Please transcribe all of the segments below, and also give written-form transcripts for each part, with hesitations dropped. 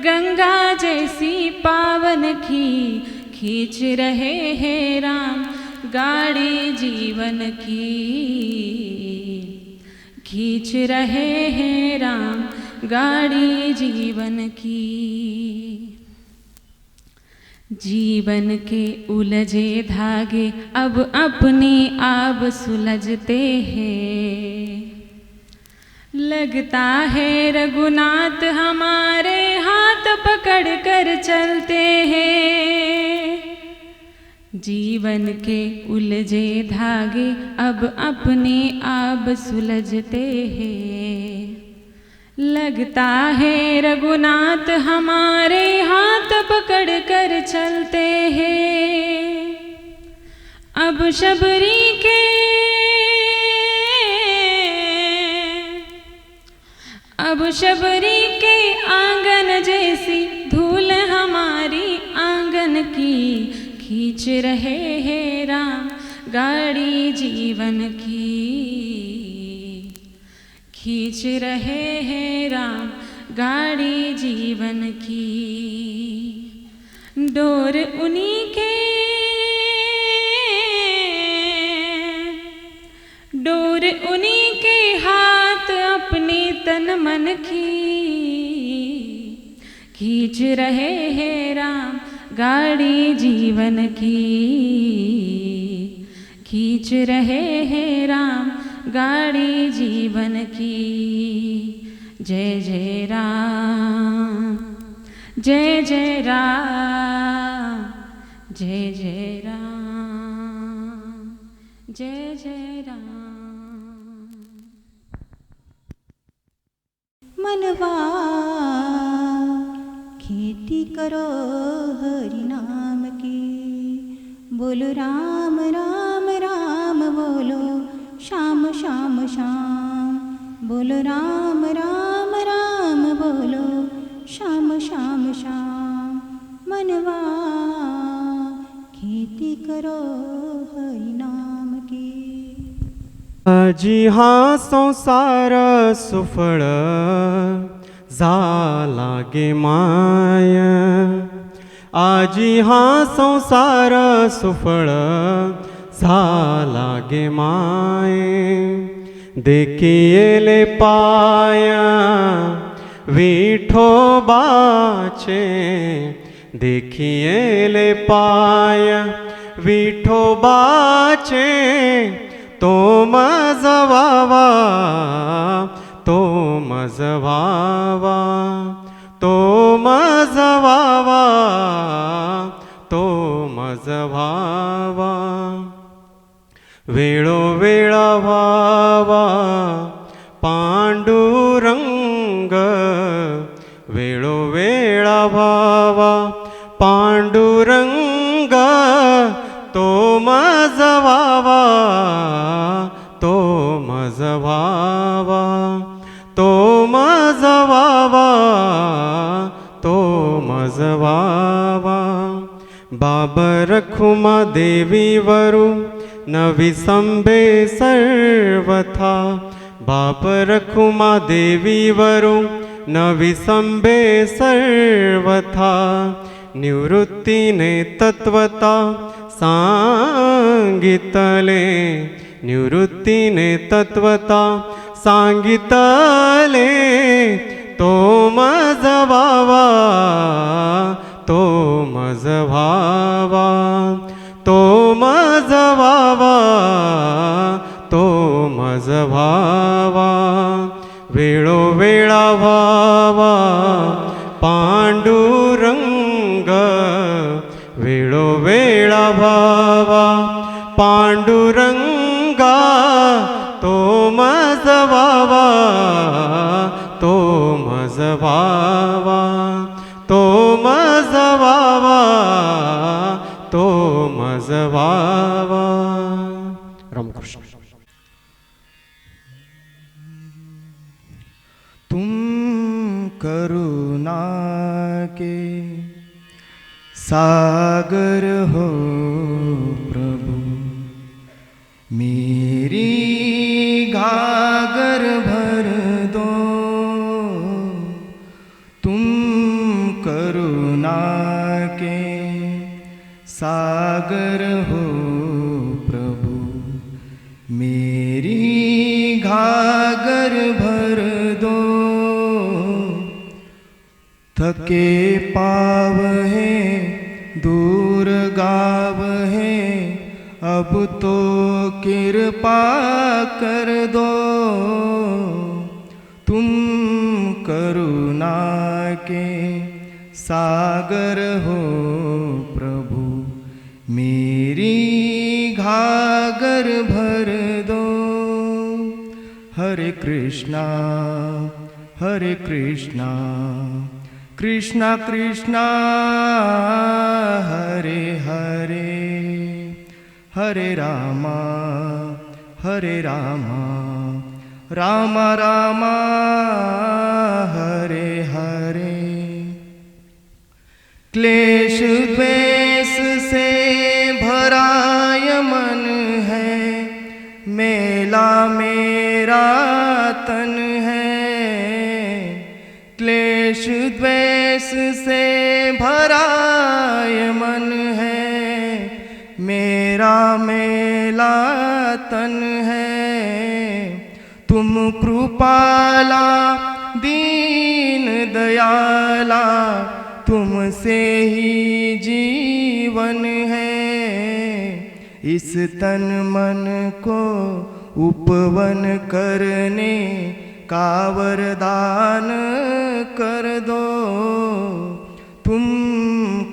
गंगा जैसी पावन खींच रहे हैं राम गाड़ी जीवन की, खींच रहे हैं राम गाड़ी जीवन की। जीवन के उलझे धागे अब अपने आप सुलझते हैं, लगता है रघुनाथ हमारे हाथ पकड़ कर चलते हैं। जीवन के उलझे धागे अब अपने आप सुलझते हैं, लगता है रघुनाथ हमारे हाथ पकड़ कर चलते हैं। अब शबरी के आंगन जैसी धूल हमारी आंगन की, खींच रहे हैं राम गाड़ी जीवन की, खींच रहे हैं राम गाड़ी जीवन की। डोर उन्हीं के हाथ अपने तन मन की, खींच रहे हैं राम गाड़ी जीवन की, खींच रहे हैं राम गाड़ी जीवन की। जय जय राम, जय जय राम, जय जय राम, जय जय राम। मनवा खेती करो हरि नाम की, बोलो राम राम राम बोलो श्याम श्याम श्याम, बोलो राम राम राम बोलो श्याम श्याम श्याम। मनवा खेती करो हरि नाम की। जी हाँ संसार सुफळ झाला गे माय, आजी हाँ संसार सुफळ झाला गे माय। देखिएले पाय विठोबाचे, देखिएले पाय विठोबाचे। तो मजवावा, तो मजवावा, तो मजवावा, तो मजवावा। वेळोवेळा व्हावा पांडुरंग, वेळोवेळा व्हावा पांडुरंग। तो मजवावा, तो मजवावा, तो मजवावा, तो मजवावा। बाबर खुमा देवी वरु नविसंबे सर्वथा, बाबर खुमा देवी वरु नविसंबे सर्वथा। निवृत्तीने तत्वता सांगितले, निवृत्तीने तत्वता सांगितले। तो मजवावा, तो मजवावा, तो मजवावा, तो मजवावा। वेळोवेळा व्हावा पांडुरंग, वेळोवेळा व्हावा पांडुरंगा। तो मजवावा, तो मजवावा, तो मजवावा, तो मजवावा। रामकृष्ण। तुम करुणा के सागर हो प्रभु, मेरी घागर भर दो। तुम सागर हो प्रभु मेरी घागर भर दो। थके पाव है दूर गाव है अब तो कृपा कर दो। तुम करुणा के सागर हो प्रभु मेरी घागर भर दो। हरे कृष्णा कृष्णा कृष्णा हरे हरे हरे रामा राम राम हरे हरे। क्लेश द्वेष से भराय मन है मेला मेरा तन है। क्लेश द्वेष से भराय मन है मेरा मेला तन है। तुम कृपाला दीन दयाला तुमसे ही जीवन है। इस तन मन को उपवन करने का वरदान कर दो। तुम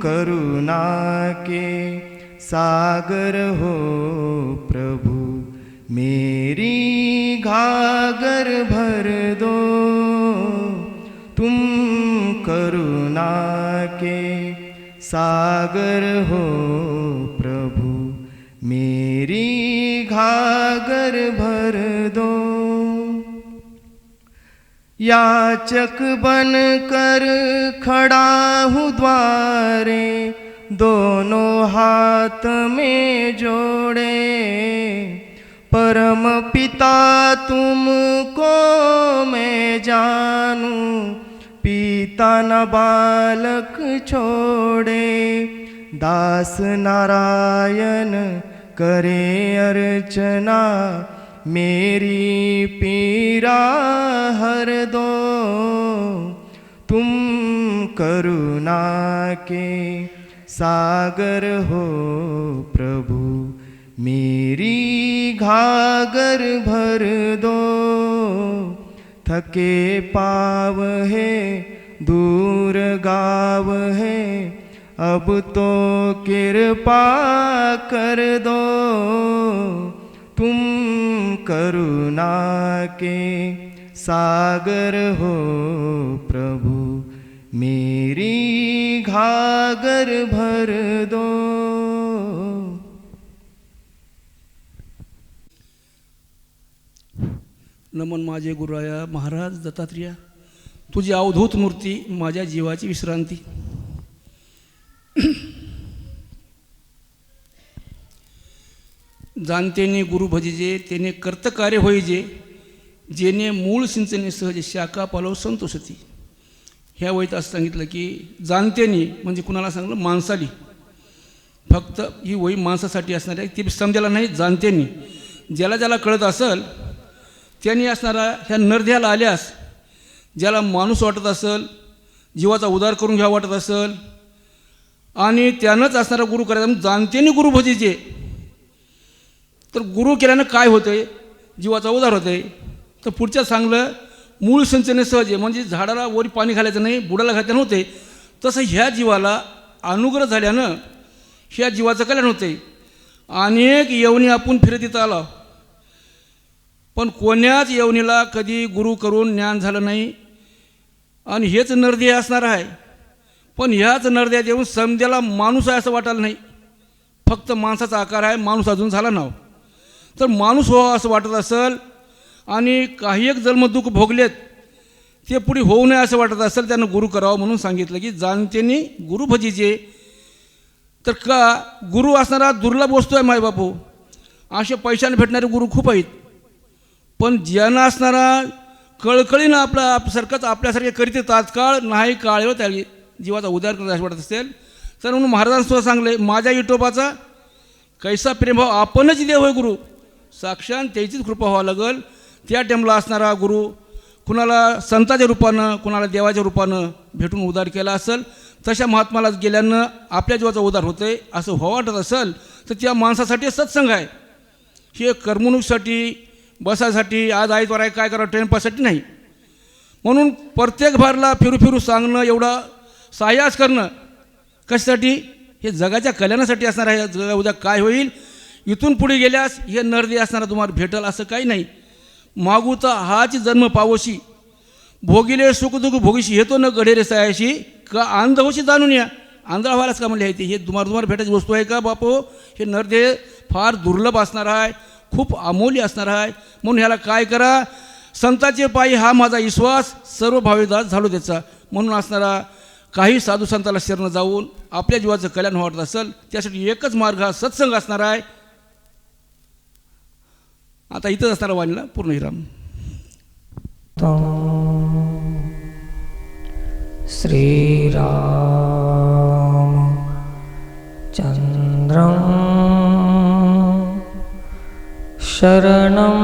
करुणा के सागर हो प्रभु मेरी घागर भर दो। तुम करुणा के सागर हो प्रभु मेरी घागर भर दो। याचक बन कर खड़ा हूँ द्वारे दोनों हाथ में जोड़े। परम पिता तुमको मैं जानूं पिता न बालक छोड़े। दास नारायण करे अर्चना मेरी पीरा हर दो। तुम करुणा के सागर हो प्रभु मेरी घागर भर दो। थके पाव है दूर गाव है अब तो कृपा कर दो। तुम करुणा के सागर हो प्रभु मेरी घागर भर दो। नमन माझे गुरुराया महाराज दत्तात्रेया, तुझी अवधूत मूर्ती माझ्या जीवाची विश्रांती. जाणतेने गुरु भजिजे तेने कर्तकार्य होईजे, जेने मूळ सिंचने सहज शाखा पालव संतोषती. ह्या वहीत असं सांगितलं की जाणतेने म्हणजे कुणाला सांगलं, माणसाली. फक्त ही वही माणसासाठी असणार आहे, ती समजायला नाही. जाणतेने ज्याला ज्याला कळत असेल त्यांनी असणारा ह्या नरध्याला आल्यास, ज्याला माणूस वाटत असेल, जीवाचा उद्धार करून घ्यावा वाटत असेल आणि त्यानंच असणारा गुरु करायचा. जाणतेने गुरु भजीचे, तर गुरु केल्यानं काय होतं आहे, जीवाचा उद्धार होतं आहे. तर पुढच्या सांगलं मूळ सिंचने सहज आहे, म्हणजे झाडाला वरी पाणी घालायचं नाही, बुडाला घालायचं नव्हते. तसं ह्या जीवाला अनुग्रह झाल्यानं ह्या जीवाचं कल्याण होतं आहे. अनेक येवणी आपण फिरतीत आला, पण कोण्याच येवणीला कधी गुरु करून ज्ञान झालं नाही. आणि हेच नरदेह असणार आहे, पण ह्याच नरदेहात येऊन समध्याला माणूस आहे असं वाटायला नाही. फक्त माणसाचा आकार आहे, माणूस अजून झाला नाव. तर माणूस व्हावं असं वाटत असेल आणि काही एक जन्मदुःख भोगलेत ते पुढे होऊ नये असं वाटत असेल, त्यानं गुरु करावं म्हणून सांगितलं की जाणतेने गुरु भजीचे. तर का गुरु असणारा दुर्लभ वस्तू आहे मायबापू. असे पैशाने भेटणारे गुरु खूप आहेत, पण ज्यांना असणारा कळकळीनं आपल्यासारखं आपल्यासारखे करीत तात्काळ नाही काळेवर त्या जीवाचा उद्धार करत असं वाटत असेल तर म्हणून महाराजांसुद्धा सांगले, माझ्या विठोबाचा कैसा प्रेमभाव आपणच देव होय गुरु, साक्षात त्याचीच कृपा व्हावं लागल. त्या टाईमला असणारा गुरु कुणाला संताच्या रूपानं, कुणाला देवाच्या रूपानं भेटून उद्धार केला असेल, तशा महात्माला गेल्यानं आपल्या जीवाचा उद्धार होतं आहे असं व्हावं वाटत असेल तर त्या माणसासाठी सत्संग आहे. हे करमणुकीसाठी, बसायसाठी, आज आईद्वारा काय करावं टाईमपाससाठी नाही. म्हणून प्रत्येक भारला फिरू फिरू सांगणं, एवढा साहस करणं कशासाठी? हे जगाच्या कल्याणासाठी असणार आहे. जगा उद्या काय होईल, इथून पुढे गेल्यास हे नरदे असणारा तुम्हाला भेटल असं काही नाही. मागूचा हाच जन्म पावशी, भोगिले सुखदुःख भोगीशी, हे तो न गढेरे सायाशी, का आंध होशी जाणून या. आंधळा व्हायलाच का म्हणले आहे ते? हे तुम्हाला भेटायची वस्तू आहे का बापो? हे नरदे फार दुर्लभ असणार आहे, खूप अमूल्य असणार आहे. म्हणून ह्याला काय करा, संताचे पायी हा माझा विश्वास, सर्व भावेदास झालो त्याचा. म्हणून असणारा काही साधू संताला शरण जाऊन आपल्या जीवाचं कल्याण वाटत असेल, त्यासाठी एकच मार्ग हा सत्संग असणार आहे. आता इथंच असणारा वाणीला पूर्ण विराम. श्रीराम चंद्रं शरणं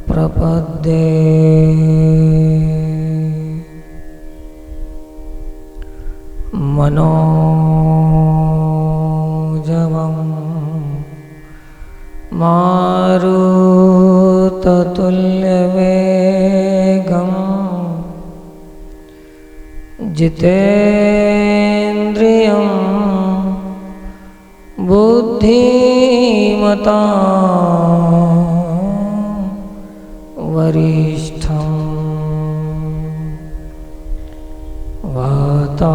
प्रपद्ये मनोजवं मारुततुल्यवेगं जितेन्द्रियं बुद्धिमतां वरिष्ठं वातात्मजं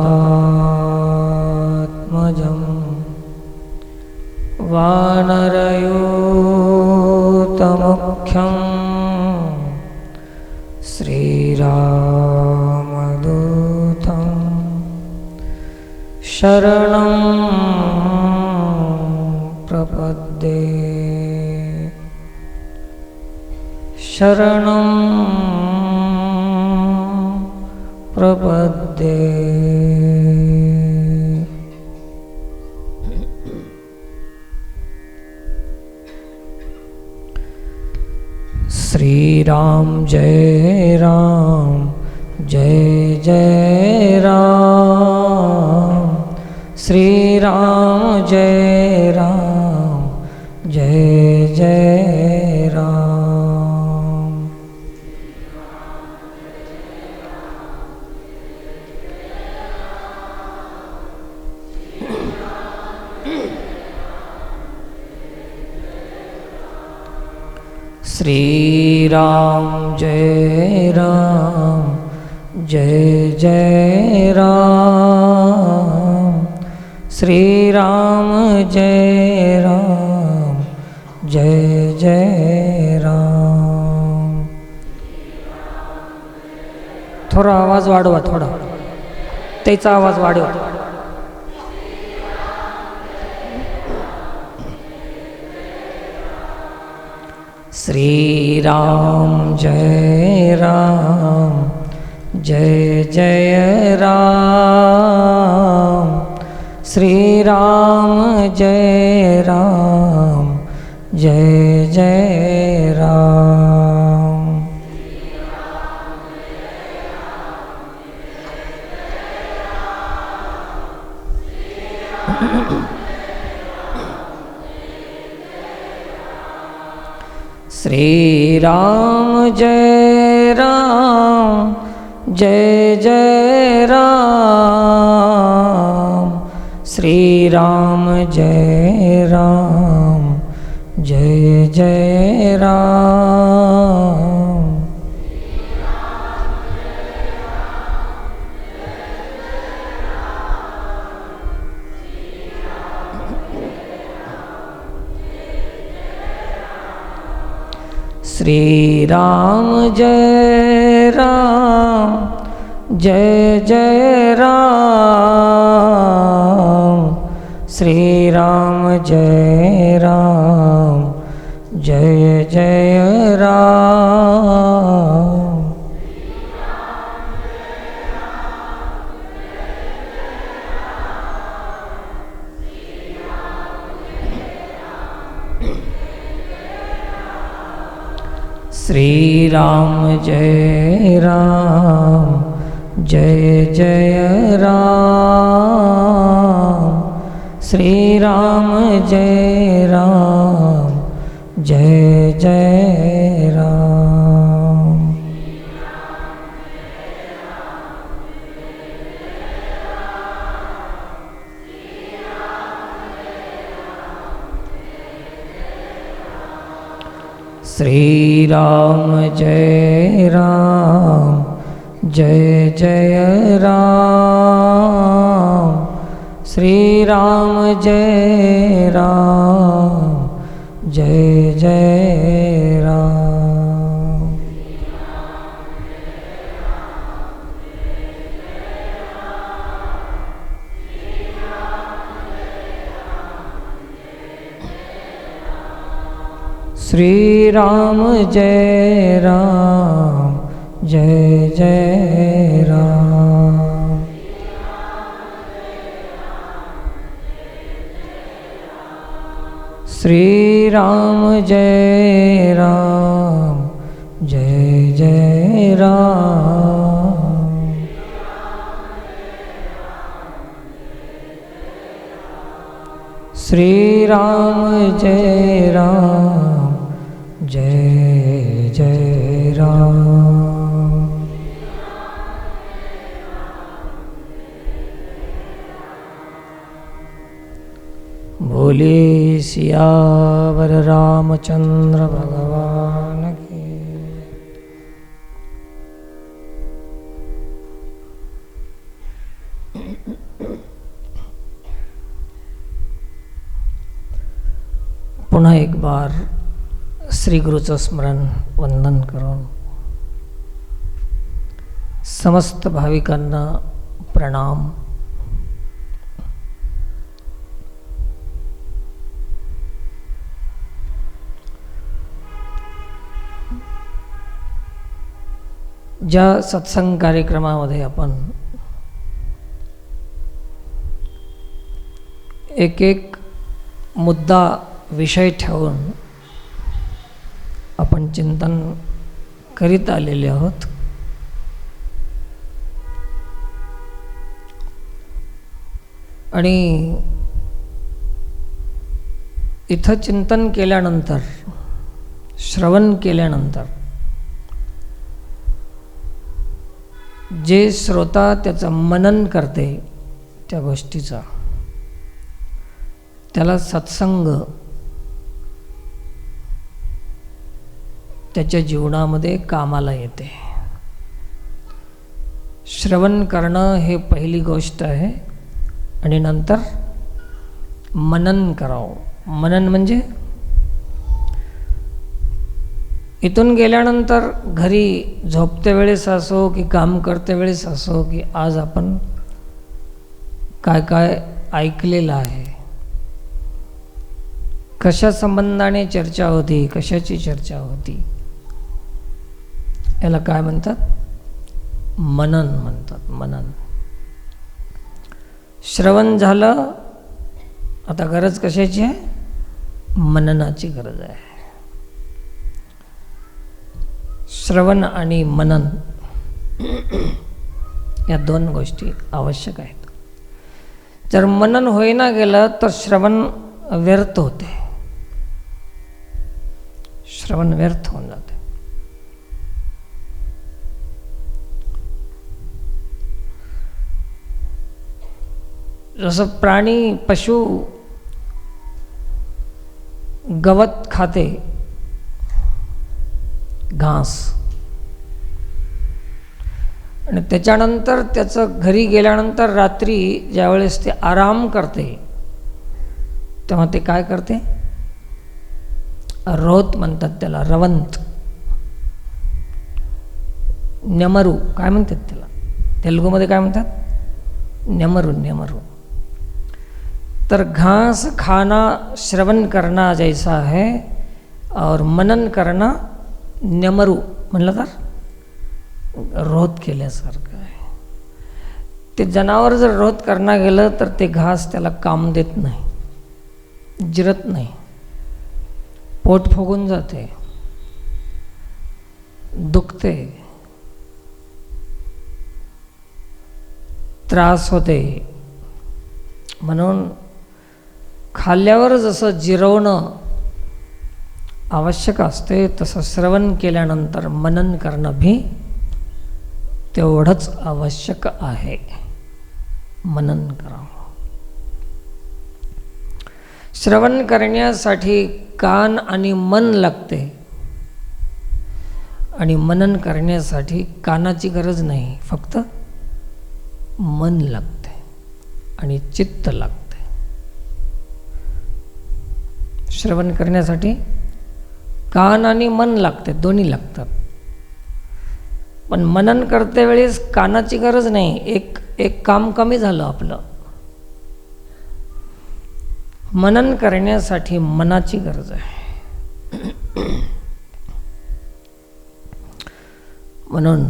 वानरयूतमुख्यं श्रीरामदूतं शरणं प्रपद्ये शरणं प्रपद्ये. श्रीराम जय राम जय जय राम, श्रीराम जय राम जय जय राम. श्रीराम जय राम जय जय राम, श्रीराम जय राम जय जय राम. थोडा आवाज वाढवा, थोडा त्याचा आवाज वाढवा. श्रीराम जय राम जय जय राम, श्रीराम जय राम जय जय राम. श्रीराम जय राम जय जय राम, श्रीराम जय राम जय जय राम. श्रीराम जय राम जय जय राम, श्रीराम जय राम जय जय राम. राम जय राम जय जय राम श्री राम जय राम जय जय राम। श्री राम जय राम जय जय राम श्री राम जय राम जय जय राम। श्री राम जय राम जय जय राम। श्री राम जय राम जय जय राम। श्री राम जय राम जय जय राम। बोले सियावर रामचंद्र भगवान की। पुन्हा एक बार श्री गुरुचं स्मरण वंदन करून समस्त भाविकांना प्रणाम। ज्या सत्संग कार्यक्रमामध्ये आपण एक एक मुद्दा विषय ठेवून आपण चिंतन करीत आलेले आहोत। आणि इथं चिंतन केल्यानंतर, श्रवण केल्यानंतर जे श्रोता त्याचं मनन करते त्या गोष्टीचा, त्याला सत्संग त्याच्या जीवनामध्ये कामाला येते। श्रवण करणं हे पहिली गोष्ट आहे आणि नंतर मनन करावं। मनन म्हणजे इथून गेल्यानंतर घरी झोपते वेळेस असो की काम करते वेळेस असो की आज आपण काय काय ऐकलेलं आहे, कशा संबंधाने चर्चा होती, कशाची चर्चा होती, याला काय म्हणतात? मनन म्हणतात। मनन। श्रवण झालं, आता गरज कशाची आहे? मननाची गरज आहे। श्रवण आणि मनन या दोन गोष्टी आवश्यक आहेत। जर मनन होईना गेलं तर श्रवण व्यर्थ होते, श्रवण व्यर्थ होऊन जाते। जसं प्राणी, पशु गवत खाते, घास, आणि त्याच्यानंतर त्याचं घरी गेल्यानंतर रात्री ज्यावेळेस ते आराम करते तेव्हा ते काय करते? रोत म्हणतात त्याला, रवंत, नेमरू काय म्हणतात त्याला, तेलुगूमध्ये काय म्हणतात? नेमरू, नेमरू। तर घास खाना श्रवण करना जैसा है और मनन करना नेमरू म्हणलं तर रोध केल्यासारखं आहे। ते जनावर जर रोध करणं गेलं तर ते घास त्याला काम देत नाही, जिरत नाही, पोट फुगून जाते। दुखते, त्रास होते. म्हणून खाल्ल्यावर जसं जिरवणं आवश्यक असते तसं श्रवण केल्यानंतर मनन करणं भी तेवढंच आवश्यक आहे. मनन करावं. श्रवण करण्यासाठी कान आणि मन लागते आणि मनन करण्यासाठी कानाची गरज नाही, फक्त मन लागते आणि चित्त लागते. श्रवण करण्यासाठी कान आणि मन लागते, दोन्ही लागतात. पण मनन करते वेळेस कानाची गरज नाही, एक काम कमी झालं आपलं. मनन करण्यासाठी मनाची गरज आहे. म्हणून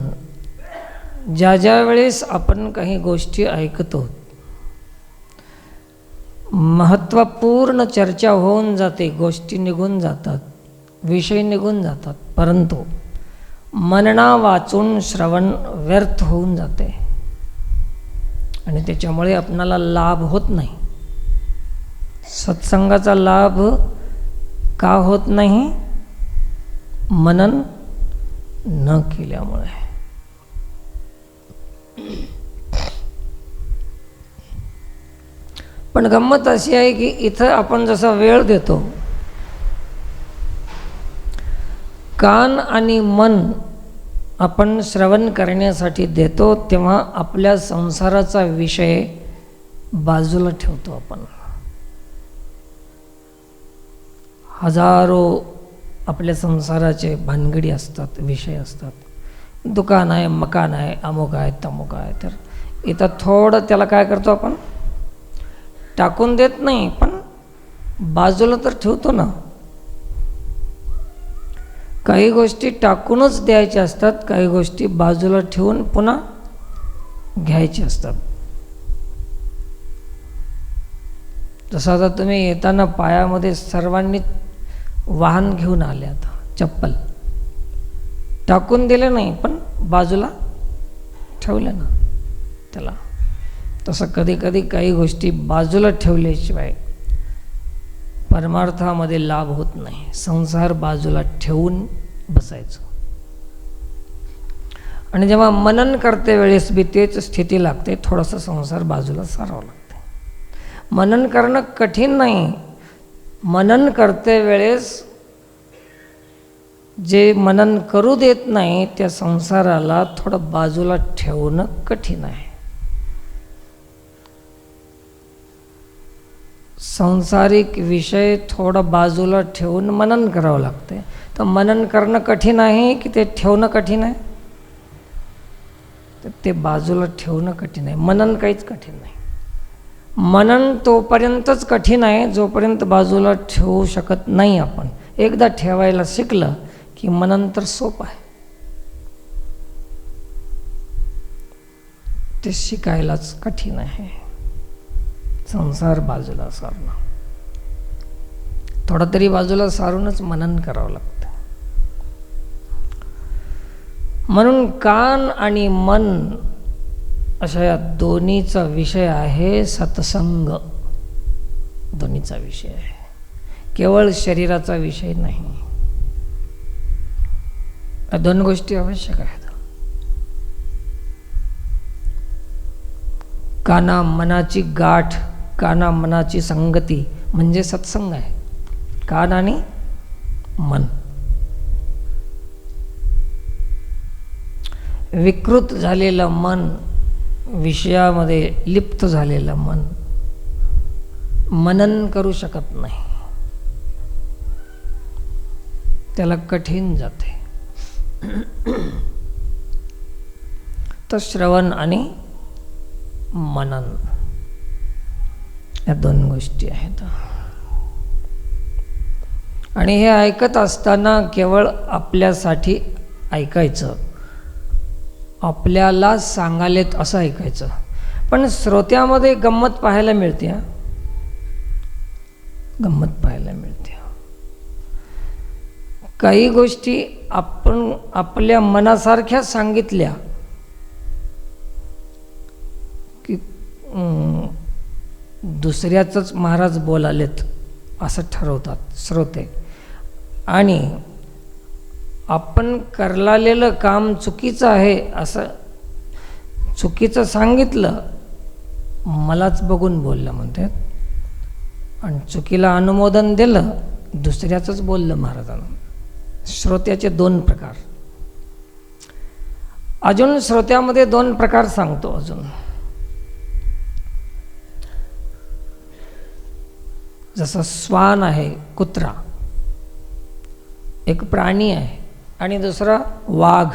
ज्या वेळेस आपण काही गोष्टी ऐकतो, महत्त्वपूर्ण चर्चा होऊन जाते, गोष्टी निघून जातात, विषय निघून जातात, परंतु मनना वाचून श्रवण व्यर्थ होऊन जाते आणि त्याच्यामुळे आपणाला लाभ होत नाही. सत्संगाचा लाभ का होत नाही? मनन न केल्यामुळे. पण गंमत अशी आहे की इथं आपण जसा वेळ देतो, कान आणि मन आपण श्रवण करण्यासाठी देतो, तेव्हा आपल्या संसाराचा विषय बाजूला ठेवतो आपण. हजारो आपल्या संसाराचे भानगडी असतात, विषय असतात. दुकान आहे, मकान आहे, अमुक आहे, तमुक आहे. तर इथं थोडं त्याला काय करतो आपण? टाकून देत नाही, पण बाजूला तर ठेवतो ना. काही गोष्टी टाकूनच द्यायच्या असतात, काही गोष्टी बाजूला ठेवून पुन्हा घ्यायच्या असतात. जसं आता तुम्ही येताना पायामध्ये सर्वांनी वाहन घेऊन आले, आता चप्पल टाकून दिले नाही, पण बाजूला ठेवले ना त्याला. तसं कधी कधी काही गोष्टी बाजूला ठेवल्याशिवाय परमार्थामध्ये लाभ होत नाही. संसार बाजूला ठेवून बसायचं. आणि जेव्हा मनन करते वेळेस बी तेच स्थिती लागते, थोडंसं संसार बाजूला सारावं लागते. मनन करणं कठीण नाही. मनन करते वेळेस जे मनन करू देत नाही त्या संसाराला थोडं बाजूला ठेवणं कठीण आहे. सांसारिक विषय थोडं बाजूला ठेवून मनन करावं लागते. तर मनन करणं कठीण आहे की ते ठेवणं कठीण आहे? तर ते बाजूला ठेवणं कठीण आहे. मनन काहीच कठीण नाही. मनन तोपर्यंतच कठीण आहे जोपर्यंत बाजूला ठेवू शकत नाही आपण. एकदा ठेवायला शिकलं की मनन तर सोपं आहे. ते शिकायलाच कठीण आहे. संसार बाजूला सारणं, थोडं तरी बाजूला सारूनच मनन करावं लागतं. म्हणून कान आणि मन अशा या दोन्हीचा विषय आहे सत्संग. दोन्हीचा विषय आहे, केवळ शरीराचा विषय नाही. या दोन गोष्टी आवश्यक आहेत. काना मनाची गाठ, काना मनाची संगती म्हणजे सत्संग आहे. कान आणि मन. विकृत झालेलं मन, विषयामध्ये लिप्त झालेलं मन मनन करू शकत नाही, त्याला कठीण जाते. तर श्रवण आणि मनन या दोन गोष्टी आहेत. आणि हे ऐकत असताना केवळ आपल्यासाठी ऐकायचं, आपल्याला सांगालेत असं ऐकायचं. पण श्रोत्यामध्ये गंमत पाहायला मिळते. गंमत पाहायला मिळते. काही गोष्टी आपण आपल्या मनासारख्या सांगितल्या की दुसऱ्याचंच महाराज बोलालेत असं ठरवतात श्रोते. आणि आपण करलालेलं काम चुकीचं आहे असं चुकीचं सांगितलं, मलाच बघून बोललं म्हणतात, आणि चुकीला अनुमोदन दिलं, दुसऱ्याचंच बोललं महाराजांना. श्रोत्याचे 2 प्रकार. अजून श्रोत्यामध्ये 2 प्रकार सांगतो अजून. जसं श्वान आहे, कुत्रा एक प्राणी आहे, आणि दुसरा वाघ,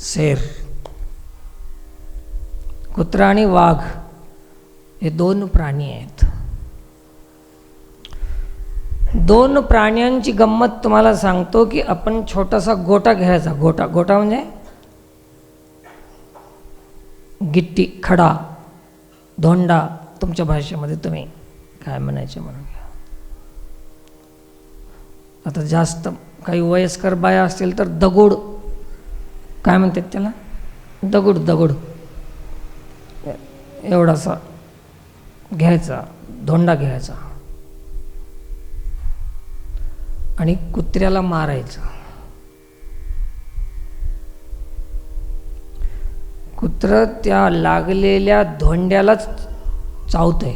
शेर. कुत्रा आणि वाघ हे 2 प्राणी आहेत. 2 प्राण्यांची गंमत तुम्हाला सांगतो की आपण छोटासा गोटा घ्यायचा. गोटा म्हणजे गिट्टी, खडा, धोंडा, तुमच्या भाषेमध्ये तुम्ही काय म्हणायचे म्हणून घ्या. आता जास्त काही वयस्कर बाया असतील तर दगड, काय म्हणतात त्याला, दगड एवढासा घ्यायचा, धोंडा घ्यायचा आणि कुत्र्याला मारायचं. कुत्रं त्या लागलेल्या धोंड्यालाच चावतंय.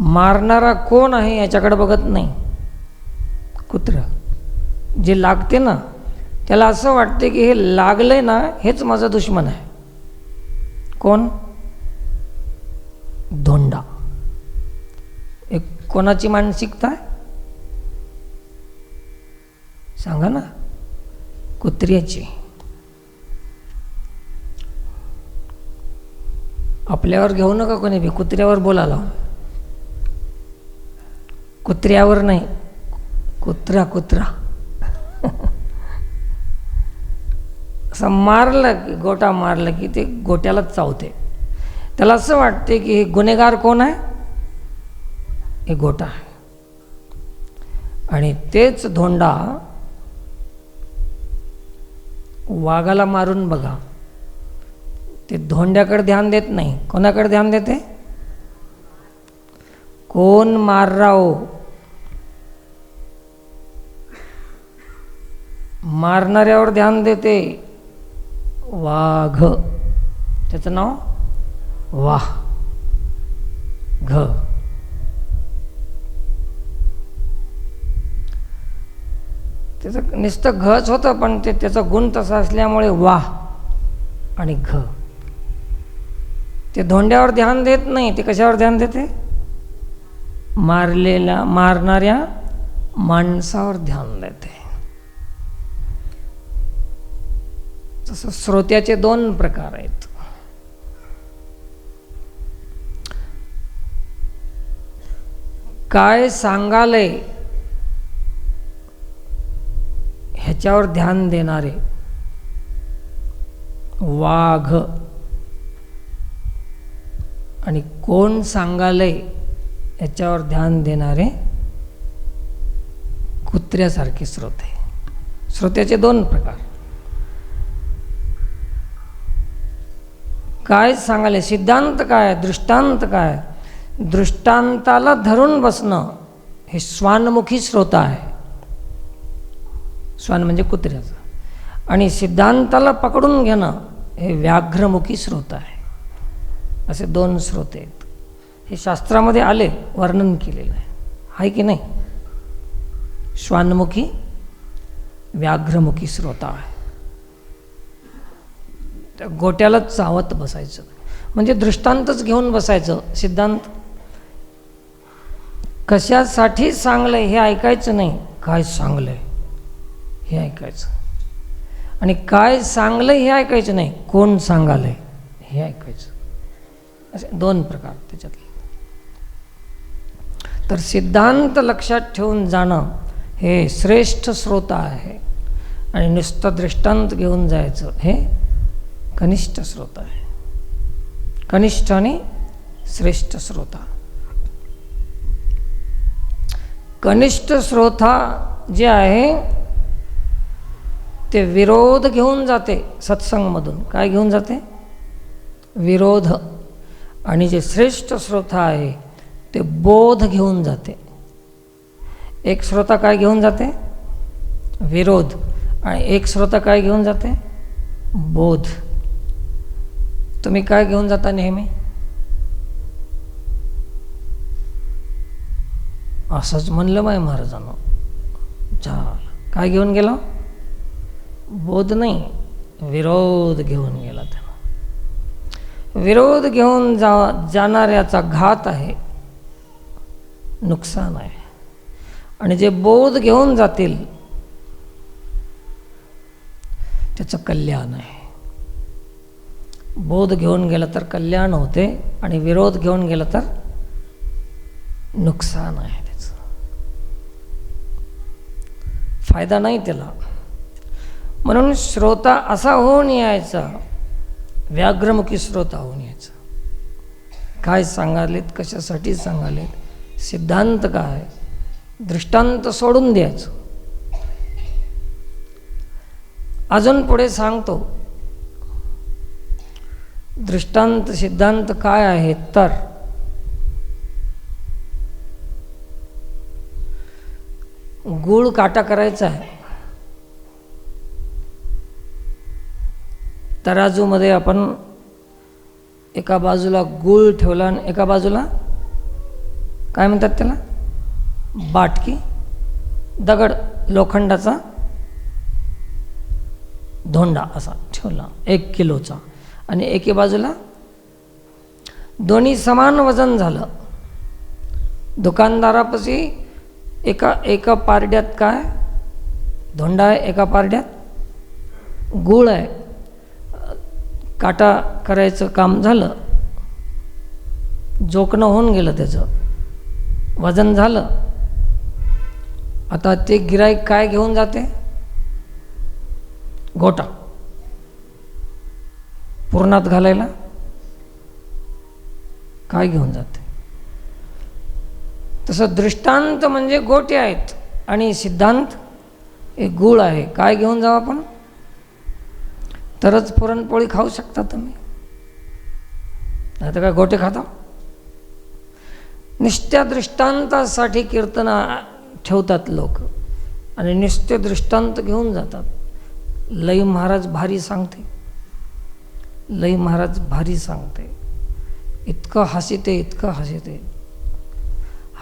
मारणारा कोण आहे याच्याकडे बघत नाही. कुत्रं जे लागते ना त्याला असं वाटते की हे लागलंय ना हेच माझा दुश्मन आहे. कोण? धोंडा. एक कोणाची मानसिकता आहे सांगा ना? कुत्र्याची. आपल्यावर घेऊ नका कोणी बी, कुत्र्यावर बोलायला. कुत्र्यावर नाही, कुत्रा असं मारलं की, गोटा मारलं की ते गोट्यालाच चावते. त्याला असं वाटते की हे गुन्हेगार कोण आहे? हे गोटा आहे. आणि तेच धोंडा वाघाला मारून बघा, ते धोंड्याकडे ध्यान देत नाही. कोणाकडे ध्यान देते? कोण मार रहा हो? मारणाऱ्यावर ध्यान देते. वाघ, त्याचं नाव वाह घ. त्याचं नुसतं घच होतं, पण ते त्याचा गुण तसा असल्यामुळे वाह आणि घ. ते धोंड्यावर ध्यान देत नाही, ते कशावर ध्यान देते? मारणाऱ्या माणसावर ध्यान देते. तसं श्रोत्याचे 2 प्रकार आहेत. काय सांगाले ह्याच्यावर ध्यान देणारे वाघ, आणि कोण सांगाले याच्यावर ध्यान देणारे कुत्र्यासारखे श्रोते. श्रोत्याचे 2 प्रकार. काय सांगाले, सिद्धांत काय, दृष्टांत काय? दृष्टांताला धरून बसणं हे श्वानमुखी श्रोता आहे. श्वान म्हणजे कुत्र्याचा. आणि सिद्धांताला पकडून घेणं हे व्याघ्रमुखी श्रोता आहे. असे 2 श्रोते आहेत. हे शास्त्रामध्ये आले, वर्णन केलेलं आहे की नाही? श्वानमुखी, व्याघ्रमुखी श्रोता आहे. त्या गोट्यालाच चावत बसायचं, म्हणजे दृष्टांतच घेऊन बसायचं. सिद्धांत कशासाठी सांगलंय हे ऐकायचं नाही, काय सांगलंय हे ऐकायचं. आणि काय सांगलंय हे ऐकायचं नाही, कोण सांगालंय हे ऐकायचं. असे 2 प्रकार त्याच्यातले. तर सिद्धांत लक्षात ठेवून जाणं हे श्रेष्ठ श्रोता आहे, आणि नुसतं दृष्टांत घेऊन जायचं हे कनिष्ठ श्रोता आहे. कनिष्ठ आणि श्रेष्ठ श्रोता. कनिष्ठ श्रोता जे आहे ते विरोध घेऊन जाते सत्संगमधून. काय घेऊन जाते? विरोध. आणि जे श्रेष्ठ श्रोता आहे ते बोध घेऊन जाते. एक श्रोता काय घेऊन जाते? विरोध. आणि एक श्रोता काय घेऊन जाते? बोध. तुम्ही काय घेऊन जाता नेहमी? असंच म्हणलं माय महाराजांनो. काय घेऊन गेला? बोध नाही, विरोध घेऊन गेला त्याला. विरोध घेऊन जाणाऱ्याचा घात आहे, नुकसान आहे. आणि जे बोध घेऊन जातील त्याचं कल्याण आहे. बोध घेऊन गेला तर कल्याण होते आणि विरोध घेऊन गेला तर नुकसान आहे. त्याचं फायदा नाही त्याला. म्हणून श्रोता असा होऊन यायचा, व्याघ्रमुखी श्रोता होऊन यायचा. काय सांगालेत, कशासाठी सांगालेत, सिद्धांत काय, दृष्टांत सोडून द्यायचं. अजून पुढे सांगतो दृष्टांत सिद्धांत काय आहे. तर गूळ काटा करायचा आहे. तराजूमध्ये आपण एका बाजूला गूळ ठेवला आणि एका बाजूला काय म्हणतात त्याला, बाटकी, दगड, लोखंडाचा धोंडा असा ठेवला 1 किलोचा. आणि एके बाजूला दोन्ही समान वजन झालं. दुकानदारापाशी एका पारड्यात काय धोंडा आहे, एका पारड्यात गूळ आहे. काटा करायचं काम झालं, जोखणं होऊन गेलं, त्याचं वजन झालं. आता ते गिऱ्हाईक काय घेऊन जाते? गोटा पुरणात घालायला काय घेऊन जाते? तसं दृष्टांत म्हणजे गोटे आहेत आणि सिद्धांत एक गूळ आहे. काय घेऊन जाऊ आपण? तरच पुरणपोळी खाऊ शकता तुम्ही, नाही तर काय गोटे खाता? नित्य दृष्टांतासाठी कीर्तन ठेवतात लोक आणि नित्य दृष्टांत घेऊन जातात. लई महाराज भारी सांगते, लई महाराज भारी सांगते, इतकं हसिते, इतकं हसिते.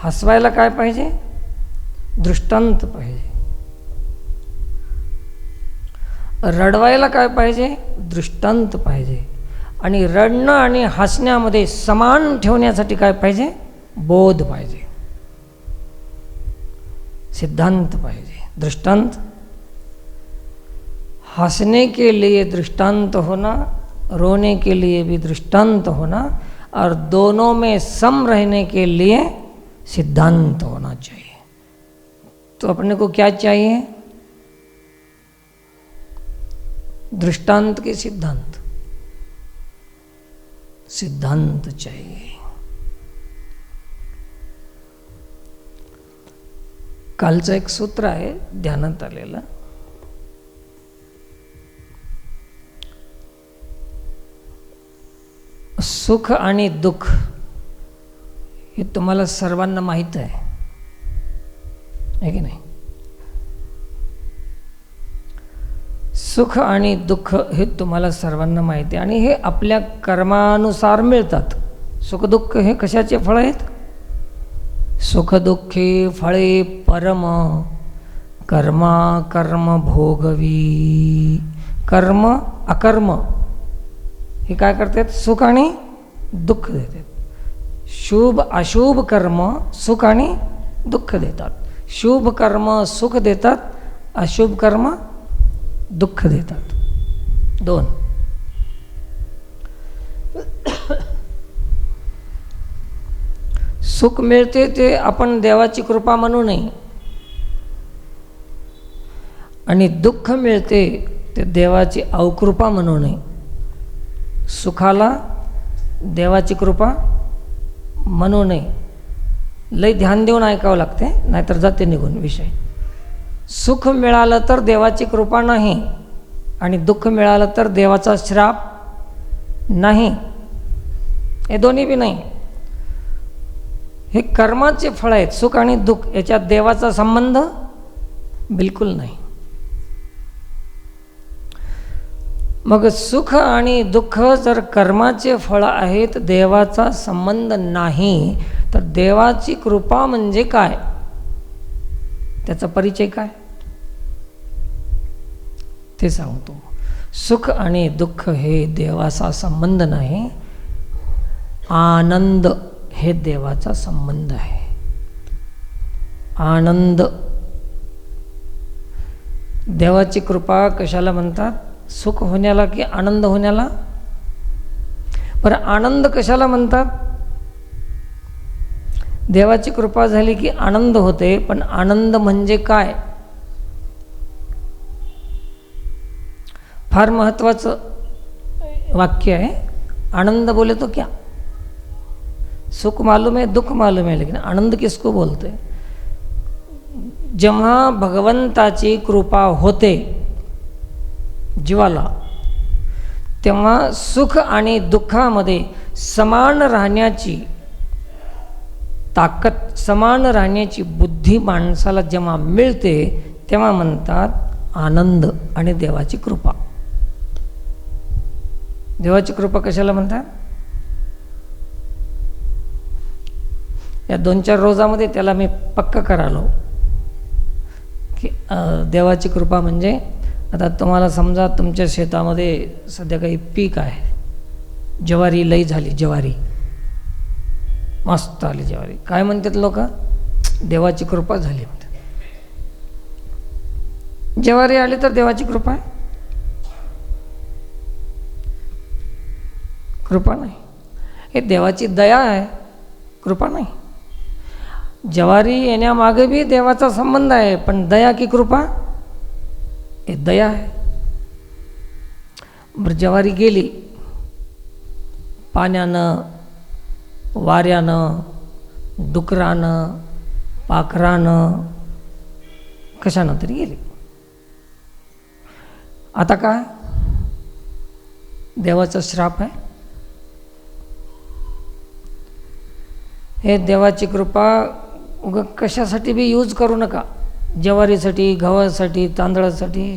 हसवायला काय पाहिजे? दृष्टांत पाहिजे. रडवायला काय पाहिजे? दृष्टांत पाहिजे. आणि रडणं आणि हसण्यामध्ये समान ठेवण्यासाठी काय पाहिजे? बोध पाहिजे, सिद्धांत पाहिजे, दृष्टांत. हंसने के लिए दृष्टांत होना, रोने के लिए भी दृष्टांत होना, और दोनों में सम रहने के लिए सिद्धांत होना चाहिए. तो अपने को क्या चाहिए? दृष्टांत के सिद्धांत, सिद्धांत चाहिए. कालचं एक सूत्र आहे ध्यानात आलेलं. सुख आणि दुःख हे तुम्हाला सर्वांना माहीत आहे की नाही? सुख आणि दुःख हे तुम्हाला सर्वांना माहिती आहे आणि हे आपल्या कर्मानुसार मिळतात. सुखदुःख हे कशाचे फळ आहेत? सुखदुःखे फळे परम कर्मा कर्म भोगवी. कर्म अकर्म हे काय करतात? सुख आणि दुःख देतात. शुभ अशुभ कर्म सुख आणि दुःख देतात. शुभ कर्म सुख देतात, अशुभ कर्म दुःख देतात. 2. सुख मिळते ते आपण देवाची कृपा म्हणू नये आणि दुःख मिळते ते देवाची अवकृपा म्हणू नये. सुखाला देवाची कृपा म्हणू नये. लय ध्यान देऊन ऐकावं लागते, नाहीतर जाते निघून विषय. सुख मिळालं तर देवाची कृपा नाही आणि दुःख मिळालं तर देवाचा श्राप नाही, हे दोन्ही बी नाही. हे कर्माचे फळ आहेत. सुख आणि दुःख याच्यात देवाचा संबंध बिलकुल नाही. मग सुख आणि दुःख जर कर्माचे फळ आहेत, देवाचा संबंध नाही, तर देवाची कृपा म्हणजे काय, त्याचा परिचय काय ते सांगतो. सुख आणि दुःख हे देवाचा संबंध नाही, आनंद हे देवाचा संबंध आहे. आनंद, देवाची कृपा कशाला म्हणतात? सुख होण्याला की आनंद होण्याला? पण आनंद कशाला म्हणतात? देवाची कृपा झाली की आनंद होते, पण आनंद म्हणजे काय? फार महत्त्वाचं वाक्य आहे. आनंद बोले तो क्या? सुख मालूम है, दुःख मालूम है, लेकिन आनंद किसको बोलते? जेव्हा भगवंताची कृपा होते जीवाला, तेव्हा सुख आणि दुःखामध्ये समान राहण्याची ताकद, समान राहण्याची बुद्धी माणसाला जेव्हा मिळते, तेव्हा म्हणतात आनंद आणि देवाची कृपा. देवाची कृपा कशाला म्हणतात? या 2-4 रोजामध्ये त्याला मी पक्का करालो की देवाची कृपा म्हणजे, आता तुम्हाला समजा तुमच्या शेतामध्ये सध्या काही पीक आहे, ज्वारी लई झाली, ज्वारी मस्त आली ज्वारी, काय म्हणतात लोक? देवाची कृपा झाली म्हणतात. ज्वारी आली तर देवाची कृपा आहे? कृपा नाही, हे देवाची दया आहे, कृपा नाही. ज्वारी येण्यामागे बी देवाचा संबंध आहे, पण दया की कृपा? हे दया आहे. बरं, ज्वारी गेली, पाण्यानं, वाऱ्यानं, डुकरानं, पाखरानं, कशानं तरी गेली. आता काय? देवाचा श्राप आहे. हे देवाची कृपा कशासाठी बी यूज करू नका. ज्वारीसाठी, गव्हासाठी, तांदळासाठी.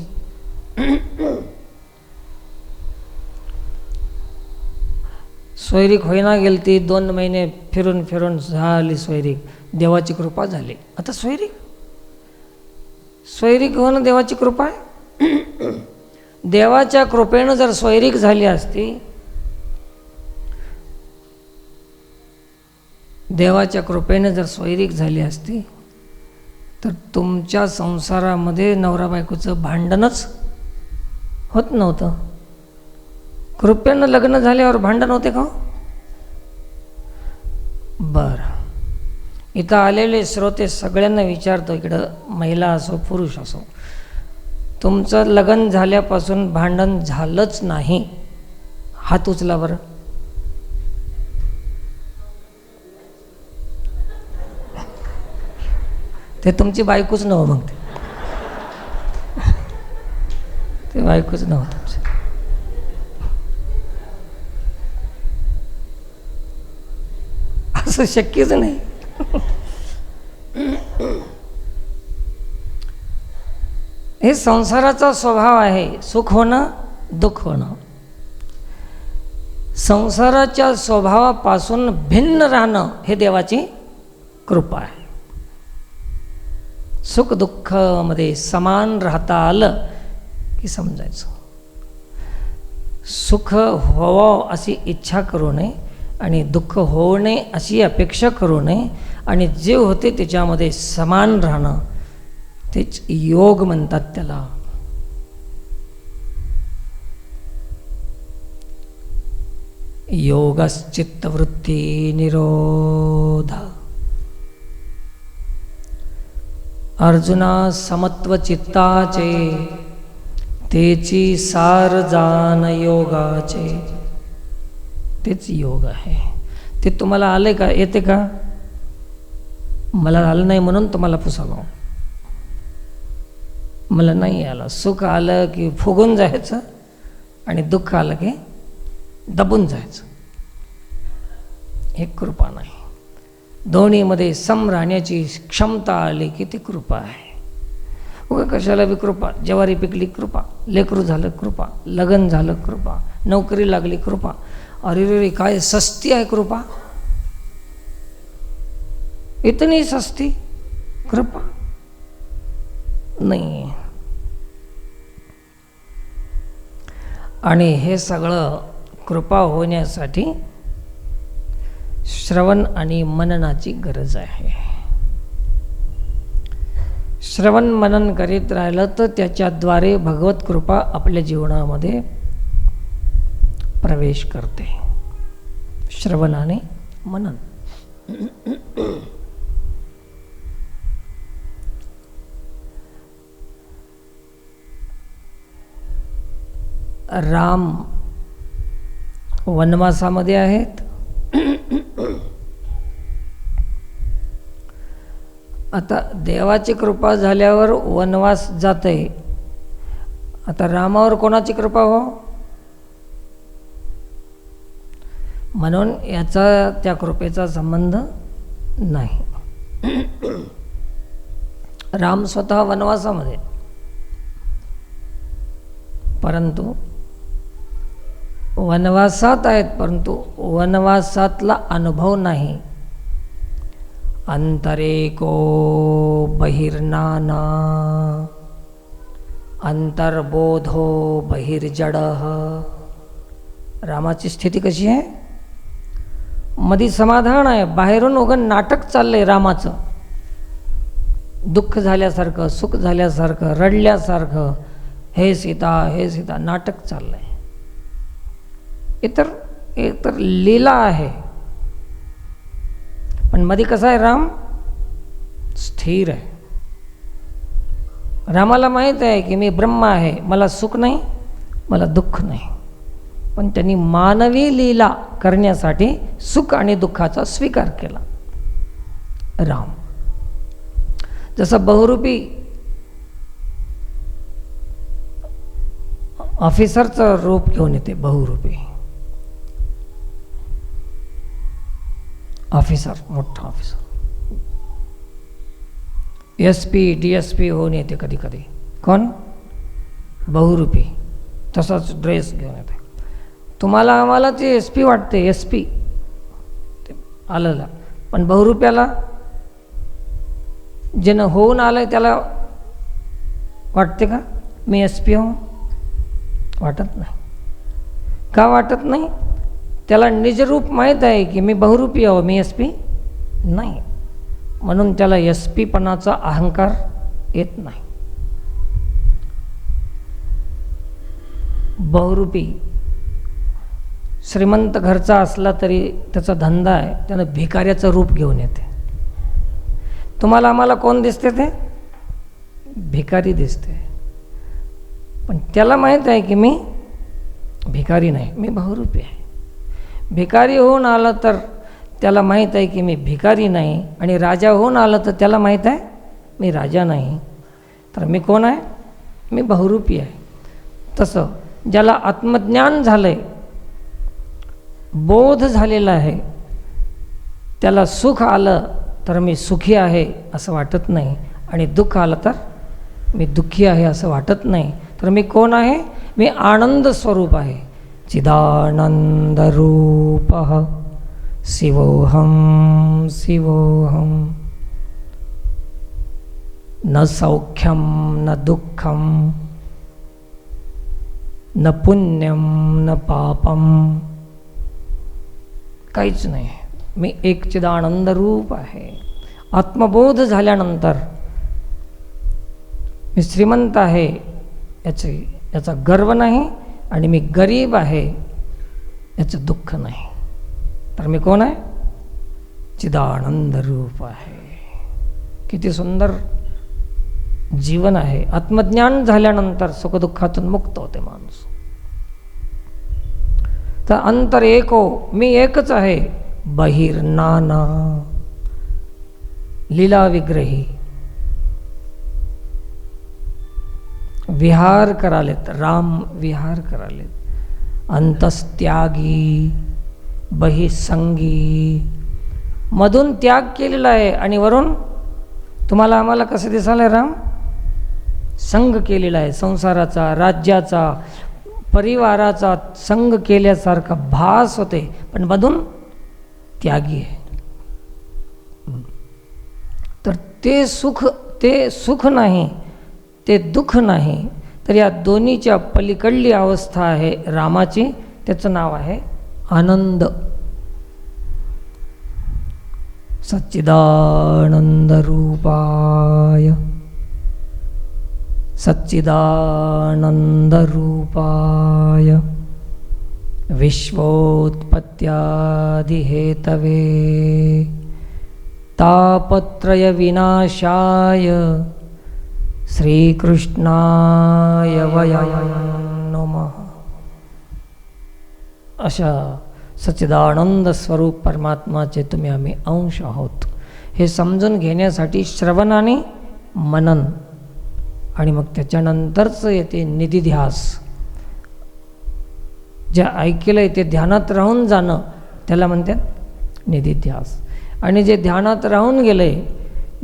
सोयरीक होईना गेलती, 2 महिने फिरून फिरून झाली सोयरीक, देवाची कृपा झाली. आता सोयरीक होणं देवाची कृपा आहे? देवाच्या कृपेनं जर सोयरीक झाली असती, देवाच्या कृपेनं जर सोयरीक झाली असती, तर तुमच्या संसारामध्ये नवरा बायकोचं भांडणच होत नव्हतं. कृपेनं लग्न झाल्यावर भांडण होते का? बरं, इथं आलेले श्रोते सगळ्यांना विचारतो, इकडं महिला असो पुरुष असो, तुमचं लग्न झाल्यापासून भांडण झालंच नाही, हात उचला बरं. ते तुमची बायकोच नव्ह, मग ते बायकोच नव्ह तुमचं. असं शक्यच नाही. हे संसाराचा स्वभाव आहे, सुख होणं, दुःख होणं. संसाराच्या स्वभावापासून भिन्न राहणं हे देवाची कृपा आहे. सुख दुःखामध्ये समान राहता आलं की समजायचं. सुख व्हावं अशी इच्छा करू नये आणि दुःख होऊ नये अशी अपेक्षा करू नये, आणि जे होते त्याच्यामध्ये समान राहणं, तेच योग म्हणतात त्याला. योगश्चित्तवृत्ती निरोध. अर्जुना समत्व चित्ताचे, तेची सार जाण योगाचे. तेच योग आहे. ते तुम्हाला आले का? येते का? मला आलं नाही म्हणून तुम्हाला पुसावं. मला नाही आलं. सुख आलं की फुगून जायचं आणि दुःख आलं की दबून जायचं. हे कृपा नाही. दोन्हीमध्ये सम राहण्याची क्षमता आली की ती कृपा आहे. उगा कशाला बी कृपा. ज्वारी पिकली कृपा, लेकरू झालं कृपा, लग्न झालं कृपा, नोकरी लागली कृपा. अरे रे काय सस्ती आहे कृपा. इतनी सस्ती कृपा नाही. आणि हे सगळं कृपा होण्यासाठी श्रवण आणि मननाची गरज आहे. श्रवण मनन करीत राहिलं तर त्याच्याद्वारे भगवत कृपा आपल्या जीवनामध्ये प्रवेश करते. श्रवण आणि मनन. राम वनवासामध्ये आहेत. आता देवाची कृपा झाल्यावर वनवास जाते. आता रामावर कोणाची कृपा हो. म्हणून याचा त्या कृपेचा संबंध नाही. राम स्वतः वनवासामध्ये, परंतु वनवासात आहेत, परंतु वनवासातला अनुभव नाही. अंतरेको बहिर्नाना अंतर्बोधो बहिर्जडः. रामाची स्थिती कशी आहे. मधी समाधान आहे, बाहेरून उगन नाटक चाललंय रामाचं. दुःख झाल्यासारखं, सुख झाल्यासारखं, रडल्यासारखं, हे सीता हे सीता नाटक चाललंय. इतर लीला आहे. पण मध्ये कसा आहे राम. स्थिर आहे. रामाला माहीत आहे की मी ब्रह्म आहे, मला सुख नाही, मला दुःख नाही. पण त्यांनी मानवी लीला करण्यासाठी सुख आणि दुःखाचा स्वीकार केला. राम जसं बहुरूपी ऑफिसरचं रूप घेऊन येते. बहुरूपी ऑफिसर, मोठा ऑफिसर, SP DSP होऊन येते कधी कधी. कोण. बहुरूपी. तसाच ड्रेस घेऊन येते. तुम्हाला आम्हाला ते SP वाटते, SP आलेला. पण बहुरूप्याला ज्यानं होऊन आलंय त्याला वाटते का मी SP हो. वाटत नाही. का वाटत नाही. त्याला निजरूप माहीत आहे की मी बहुरूपी आहो, मी SP नाही. म्हणून त्याला SP-पणाचा अहंकार येत नाही. बहुरूपी श्रीमंत घरचा असला तरी त्याचा धंदा आहे, त्यानं भिकाऱ्याचं रूप घेऊन येते. तुम्हाला आम्हाला कोण दिसते ते. भिकारी दिसते. पण त्याला माहीत आहे की मी भिकारी नाही, मी बहुरूपी आहे. भिकारी होऊन आलं तर त्याला माहीत आहे की मी भिकारी नाही. आणि राजा होऊन आलं तर त्याला माहीत आहे मी राजा नाही. तर मी कोण आहे. मी बहुरूपी आहे. तसं ज्याला आत्मज्ञान झालं आहे, बोध झालेला आहे, त्याला सुख आलं तर मी सुखी आहे असं वाटत नाही. आणि दुःख आलं तर मी दुःखी आहे असं वाटत नाही. तर मी कोण आहे. मी आनंद स्वरूप आहे. चिदानंदरूपः शिवोऽहं शिवोऽहं. न सौख्यं न दुःखं न पुण्यं न पापं. काहीच नाही. मी एक चिदानंद रूप आहे. आत्मबोध झाल्यानंतर मी श्रीमंत आहे याचा गर्व नाही. आणि मी गरीब आहे याचं दुःख नाही. तर मी कोण आहे. चिदानंद रूप आहे. किती सुंदर जीवन आहे. आत्मज्ञान झाल्यानंतर सुखदुःखातून मुक्त होते माणूस. तर अंतर एको, मी एकच आहे. बहिर्नाना, लीला विग्रही. विहार करालेत, राम विहार करालेत. अंतस्त्यागी बहिसंगी, मधून त्याग केलेला आहे आणि वरून तुम्हाला आम्हाला कसं दिसायला राम? संग केलेला आहे, संसाराचा, राज्याचा, परिवाराचा संग केल्यासारखा भास होते, पण मधून त्यागी आहे. तर ते सुख नाही, ते दुःख नाही, तर या दोन्हीच्या पलीकडली अवस्था आहे रामाची. त्याचं नाव आहे आनंद. सच्चिदानंद रूपाय, सच्चिदानंद रूपाय विश्वोत्पत्त्यादिहेतवे तापत्रय विनाशाय श्रीकृष्णाय वयं नमः. अशा सच्चिदानंद स्वरूप परमात्माचे तुम्ही आम्ही अंश आहोत हे समजून घेण्यासाठी श्रवण आणि मनन, आणि मग त्याच्यानंतरच येते निधिध्यास. जे ऐकलंय ते ध्यानात राहून जाणं त्याला म्हणतात निधिध्यास. आणि जे ध्यानात राहून गेलंय,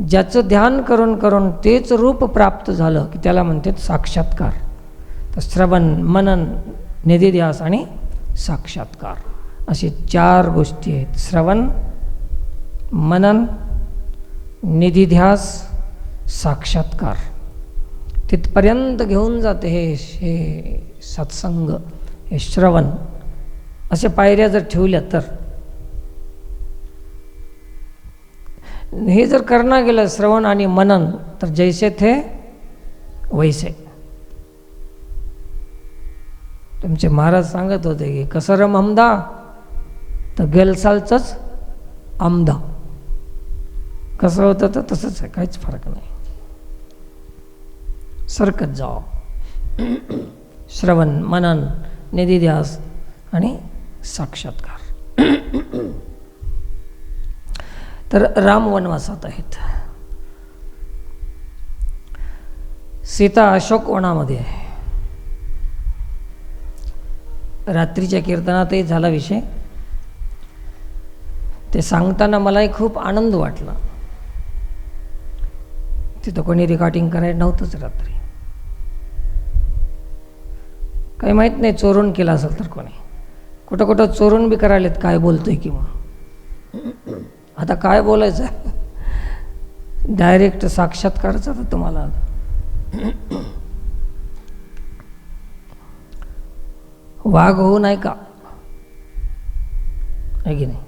ज्याचं ध्यान करून करून तेच रूप प्राप्त झालं की त्याला म्हणतात साक्षात्कार. तर श्रवण, मनन, निधिध्यास आणि साक्षात्कार असे 4 गोष्टी आहेत. श्रवण, मनन, निधिध्यास, साक्षात्कार. तिथपर्यंत घेऊन जाते हे सत्संग, हे श्रवण. अशा पायऱ्या जर ठेवल्या तर हे जर करणं गेलं श्रवण आणि मनन, तर जैसे थे वैसे. तुमचे महाराज सांगत होते की कसरम हमदा तर गेलसालचंच आमदा. कसं होतं तर तसंच आहे, काहीच फरक नाही. सरकत जाओ. श्रवण, मनन, निधिध्यास आणि साक्षात्कार. तर राम वनवासात आहेत. सीता अशोक वनामध्ये आहे. रात्रीच्या कीर्तनातही झाला विषय. ते सांगताना मलाही खूप आनंद वाटला. तिथं कोणी रेकॉर्डिंग करायला नव्हतंच रात्री. काही माहीत नाही चोरून केलं असेल तर कोणी. कुठं कुठं चोरून बी करायलेत काय बोलतोय किंवा. आता काय बोलायचं, डायरेक्ट साक्षात्कारचा तर तुम्हाला. वाघ होऊ नाही का, आहे की नाही?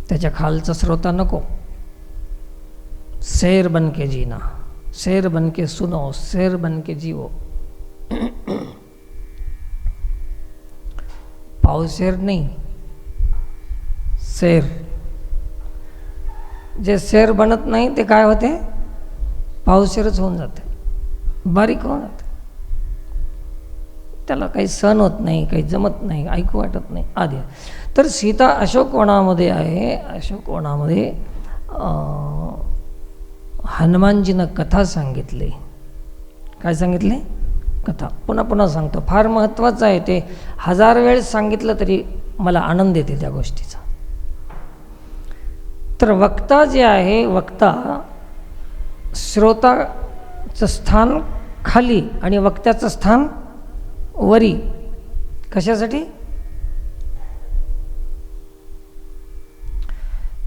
त्याच्या खालचा श्रोता नको. शेर बन के जीना, शेर बन के सुनो, शेर बन के जीवो. पावशेर नाही, शेर. जे शेर बनत नाही ते काय होते, पावशेरच होऊन जाते, बारीक होऊन जाते. त्याला काही सहन होत नाही, काही जमत नाही, ऐकू वाटत नाही आधी. तर सीता अशोकवनामध्ये आहे. अशोकवनामध्ये हनुमानजीनं कथा सांगितली. काय सांगितले? कथा. पुन्हा पुन्हा सांगतो, फार महत्त्वाचं आहे ते. 1000 वेळेस सांगितलं तरी मला आनंद येते त्या गोष्टीचा. तर वक्ता जे आहे, वक्ता, श्रोताचं स्थान खाली आणि वक्त्याचं स्थान वरी. कशासाठी?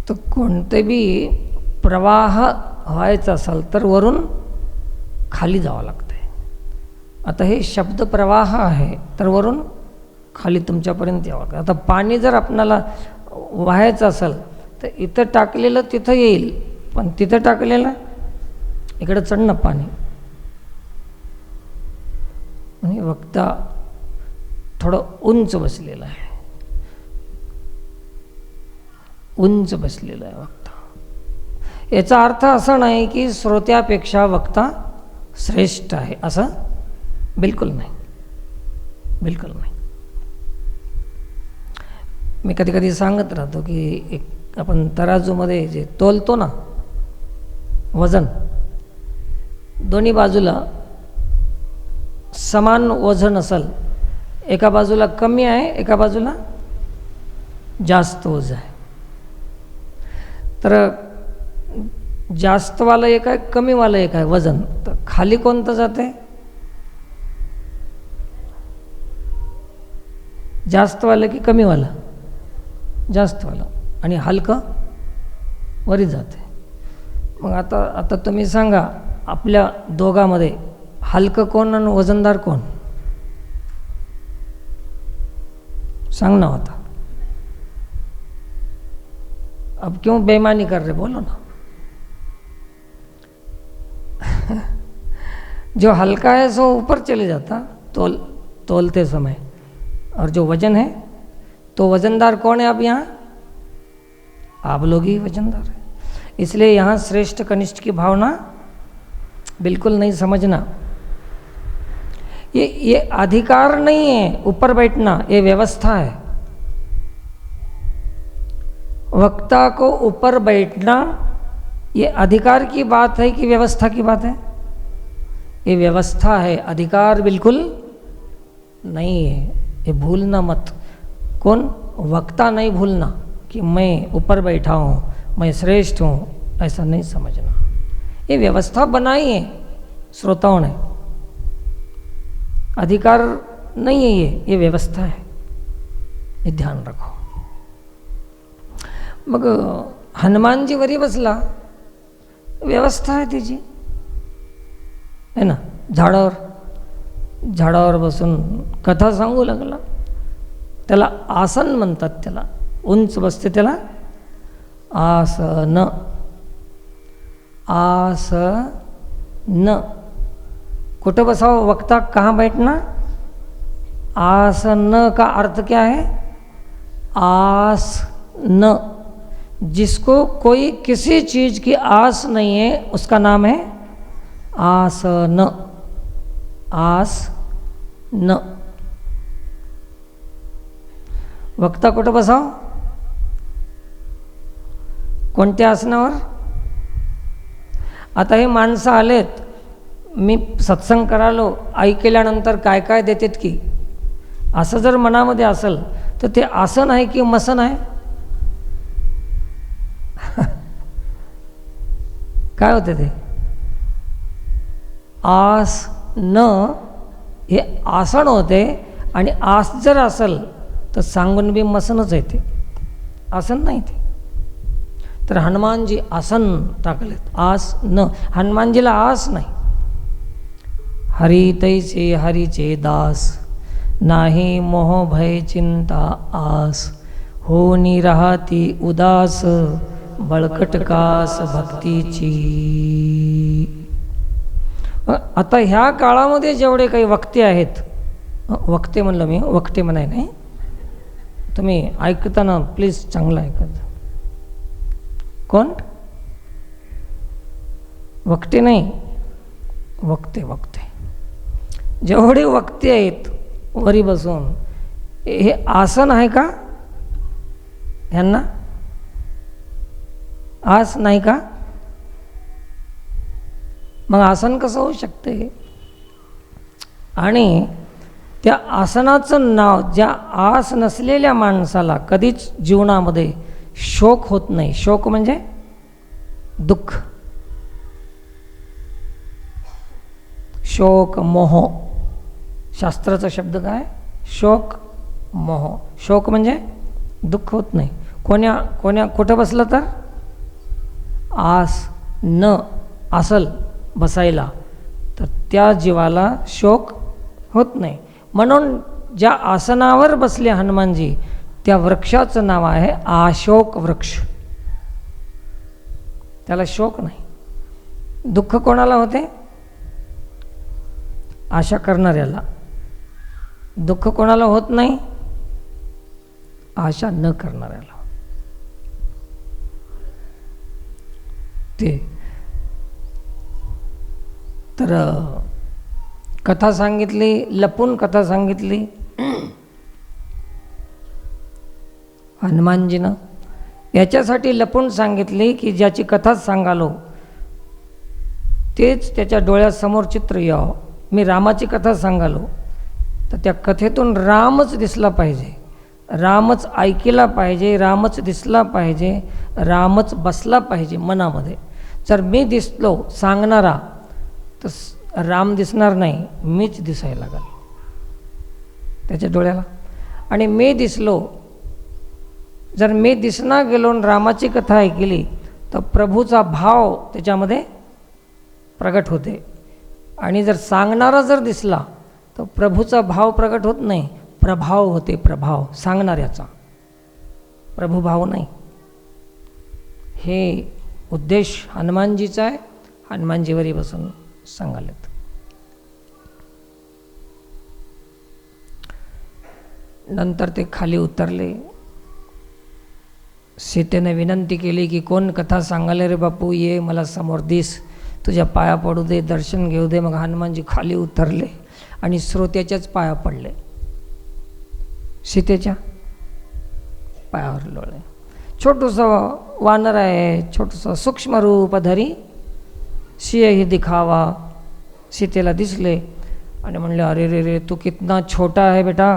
तर कोणते बी प्रवाह व्हायचा असेल तर वरून खाली जावं लागतं. आता हे शब्द प्रवाह आहे तर वरून खाली तुमच्यापर्यंत यावं लागतं. आता पाणी जर आपणाला व्हायचं असेल तर इथं टाकलेलं तिथं येईल, पण तिथं टाकलेलं इकडं चढणं पाणी. आणि वक्ता थोडं उंच बसलेलं आहे, उंच बसलेलं आहे वक्ता. याचा अर्थ असा नाही की श्रोत्यापेक्षा वक्ता श्रेष्ठ आहे, असं बिलकुल नाही, बिलकुल नाही. मी कधी कधी सांगत राहतो की एक आपण तराजूमध्ये जे तोलतो ना वजन, दोन्ही बाजूला समान वजन असेल, एका बाजूला कमी आहे एका बाजूला जास्त ओझं आहे, तर जास्तवालं एक आहे कमीवालं एक आहे वजन, तर खाली कोणतं जाते? जास्तवालं की कमीवालं? जास्तवालं. आणि हलकं वरी जाते. मग आता तुम्ही सांगा आपल्या दोघांमध्ये हलकं कोण आणि वजनदार कोण? सांग ना होता. अब क्यों बेईमानी कर रहे, बोलो ना. जो हल्का है सो ऊपर चले जाता तोलते समय, और जो वजन है तो वजनदार कौन है? अब यहाँ आप लोग ही वजनदार है. इसलिए यहाँ श्रेष्ठ कनिष्ठ की भावना बिल्कुल नहीं समझना. ये अधिकार नहीं है ऊपर बैठना, ये व्यवस्था है. वक्ता को ऊपर बैठना ये अधिकार की बात है कि व्यवस्था की बात है? ये व्यवस्था है, अधिकार बिल्कुल नहीं है. ये भूलना मत. कौन? वक्ता नहीं भूलना कि मैं ऊपर बैठा हूँ, मैं श्रेष्ठ हूँ, ऐसा नहीं समझना. ये व्यवस्था बनाई है श्रोताओं ने, अधिकार नहीं है ये व्यवस्था है. ये ध्यान रखो. मग हनुमानजी वरी बसला, व्यवस्था आहे त्याची, है ना. झाडावर बसून कथा सांगू लागला. त्याला आसन म्हणतात, त्याला उंच बसते त्याला आसन. आसन कुठं बसावं? वक्ता कहाँ बैठना? आसन का अर्थ क्या है? आस न. जिसको कोई किसी चीज़ की आस नहीं है उसका नाम है आसन. आस न. वक्ता कुठं बसाव? कोणत्या आसनावर? आता हे माणसं आलेत, मी सत्संग करालो, ऐकल्यानंतर काय काय देतात की, असं जर मनामध्ये असेल तर ते आसन आहे की मसन आहे? काय होते ते? आस न हे आसन होते, आणि आस जर असेल तर सांगून बी मसनच आहे, ते आसन नाही ते. तर हनुमानजी आसन टाकलेत, आस न. हनुमानजीला आस नाही. हरी तैसे हरीचे दास, नाही मोह भय चिंता आस, होनी राहती उदास, बळकट कास भक्तीची. आता ह्या काळामध्ये जेवढे काही वक्ते आहेत, वक्ते म्हणलं मी, वक्ते म्हणाय नाही, तुम्ही ऐकताना प्लीज चांगलं ऐकत. कोण? वक्ते नाही, वक्ते. जेवढे वक्ते आहेत वरी बसून, हे आसन आहे का? ह्यांना आस नाही का? मग आसन कसं होऊ शकते? आणि त्या आसनाचं नाव, ज्या आस नसलेल्या माणसाला कधीच जीवनामध्ये शोक होत नाही. शोक म्हणजे दुःख. शोक मोह, शास्त्राचा शब्द काय? शोक मोह. शोक म्हणजे दुःख होत नाही. कुठं बसलं तर? आस न असल बसायला, तर त्या जीवाला शोक होत नाही. म्हणून ज्या आसनावर बसले हनुमानजी, त्या वृक्षाचं नाव आहे अशोक वृक्ष. त्याला शोक नाही. दुःख कोणाला होते? आशा करणाऱ्याला. दुःख कोणाला होत नाही? आशा न करणाऱ्याला. ते तर कथा सांगितली, लपून कथा सांगितली हनुमानजीनं. याच्यासाठी लपून सांगितली की ज्याची कथा सांगालो तेच त्याच्या डोळ्यासमोर चित्र यावं. मी रामाची कथा सांगालो तर त्या कथेतून रामच दिसला पाहिजे, रामच ऐकला पाहिजे, रामच दिसला पाहिजे, रामच बसला पाहिजे मनामध्ये. जर मी दिसलो सांगणारा तर राम दिसणार नाही, मीच दिसायला लागल त्याच्या डोळ्याला. आणि मी दिसलो, जर मी दिसना गेलो आणि रामाची कथा ऐकली तर प्रभूचा भाव त्याच्यामध्ये प्रगट होते. आणि जर सांगणारा जर दिसला तर प्रभूचा भाव प्रगट होत नाही, प्रभाव होते, प्रभाव सांगणाऱ्याचा, प्रभुभाव नाही. हे उद्देश हनुमानजीचा आहे. हनुमानजीवरी बसून सांगालेत. नंतर ते खाली उतरले. सीतेने विनंती केली की कोण कथा सांगाले रे बापू, ये मला समोर दिस, तुझ्या पाया पडू दे, दर्शन घेऊ दे. मग हनुमानजी खाली उतरले आणि श्रोत्याच्याच पाया पडले, सीतेच्या पायावर लोळले. छोटूसं वानर आहे, छोटूसं सूक्ष्म रूप धरी सिंह ही दिखावा. सीतेला दिसले आणि म्हणले, अरे रे रे, तू कितना छोटा है बेटा,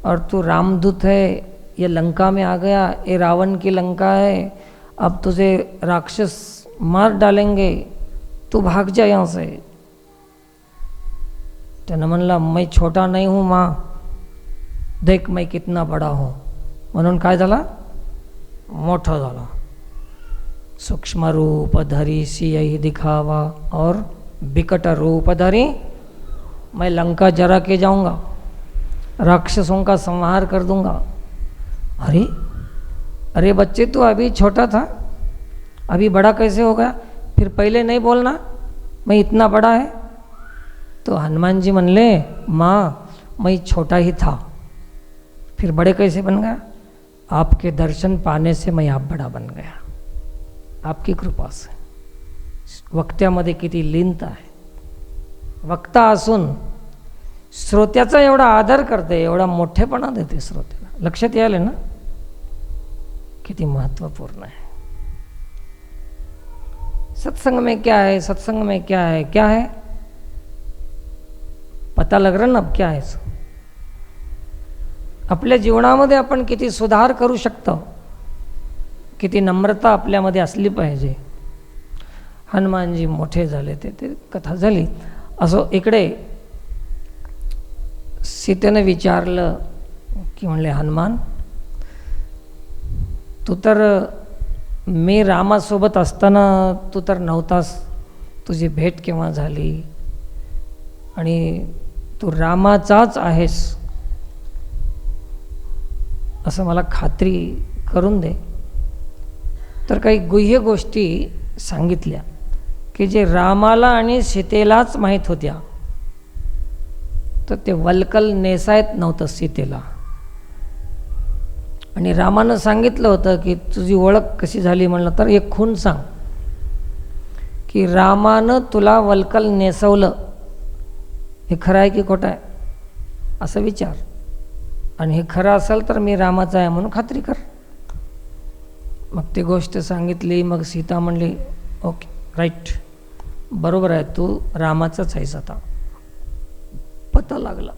और तू रामदूत है, ये लंका में आ गया, ये रावण की लंका है, अब तुझे राक्षस मार डालेंगे, तू भाग जा यहाँ से. त्यानं म्हणला, मैं छोटा नहीं हूँ माँ, देख मैं कितना बड़ा हूँ. म्हणून काय झाला, मोठा झाला. सूक्ष्म रूप धरी सिंह ही दिखावा और विकट रूप धरी मैं लंका जरा के जाऊंगा, राक्षसों का संहार कर दूंगा. अरे अरे बच्चे, तू अभी छोटा था, अभी बड़ा कैसे हो गया, फिर पहले नहीं बोलना मैं इतना बड़ा है. तो हनुमान जी म्हणले, माँ मैं छोटा ही था, फिर बड़े कैसे बन गया, आपके दर्शन पाने से मैं आप बड़ा बन गया, आपकी कृपा से. वक्त्यामध्ये किती लीनता आहे. वक्ता असून श्रोत्याचा एवढा आदर करते, एवढा मोठेपणा देते श्रोत्याला. लक्षात यायला ना किती महत्त्वपूर्ण है. सत्संग में क्या है, सत्संग में क्या है, क्या है पता लग रहा ना अब क्या है. आपल्या जीवनामध्ये आपण किती सुधार करू शकतो, किती नम्रता आपल्यामध्ये असली पाहिजे. हनुमानजी मोठे झाले, ते कथा झाली. असो इकडे सीतेने विचारलं की म्हणले, हनुमान तू तर, मी रामासोबत असताना तू तर नव्हतास, तुझी भेट केव्हा झाली, आणि तू रामाचाच आहेस असं मला खात्री करून दे. तर काही गुह्य गोष्टी सांगितल्या की जे रामाला आणि सीतेलाच माहीत होत्या. तर ते वल्कल नेसायत नव्हतं सीतेला. आणि रामानं सांगितलं होतं की तुझी ओळख कशी झाली म्हणलं तर एक खूण सांग की रामानं तुला वल्कल नेसवलं, हे खरं आहे की खोटं आहे असं विचार. आणि हे खरं असेल तर मी रामाचा आहे म्हणून खात्री कर. मग ती गोष्ट सांगितली. मग सीता म्हणली, ओके राईट, बरोबर आहे, तू रामाचाच आहेस. आता पता लागला.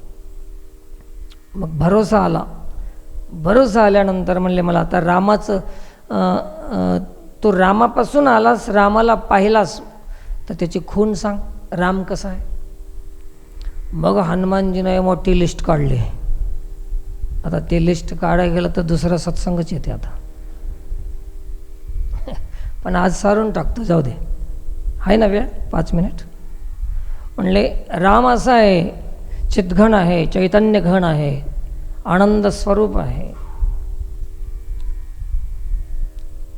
मग भरोसा आला. भरोसा आल्यानंतर म्हणले, मला आता रामाचं, तू रामापासून आलास, रामाला पाहिलास तर त्याची खूण सांग, राम कसा आहे. मग हनुमानजीने मोठी लिस्ट काढली. आता ते लिस्ट काढायला गेलं तर दुसरा सत्संगच येते आता. पण आज सारून टाकतो, जाऊ दे, आहे ना वेळ, 5 मिनिट. म्हणले राम असा आहे, चितघन आहे, चैतन्य घन आहे, आनंद स्वरूप आहे.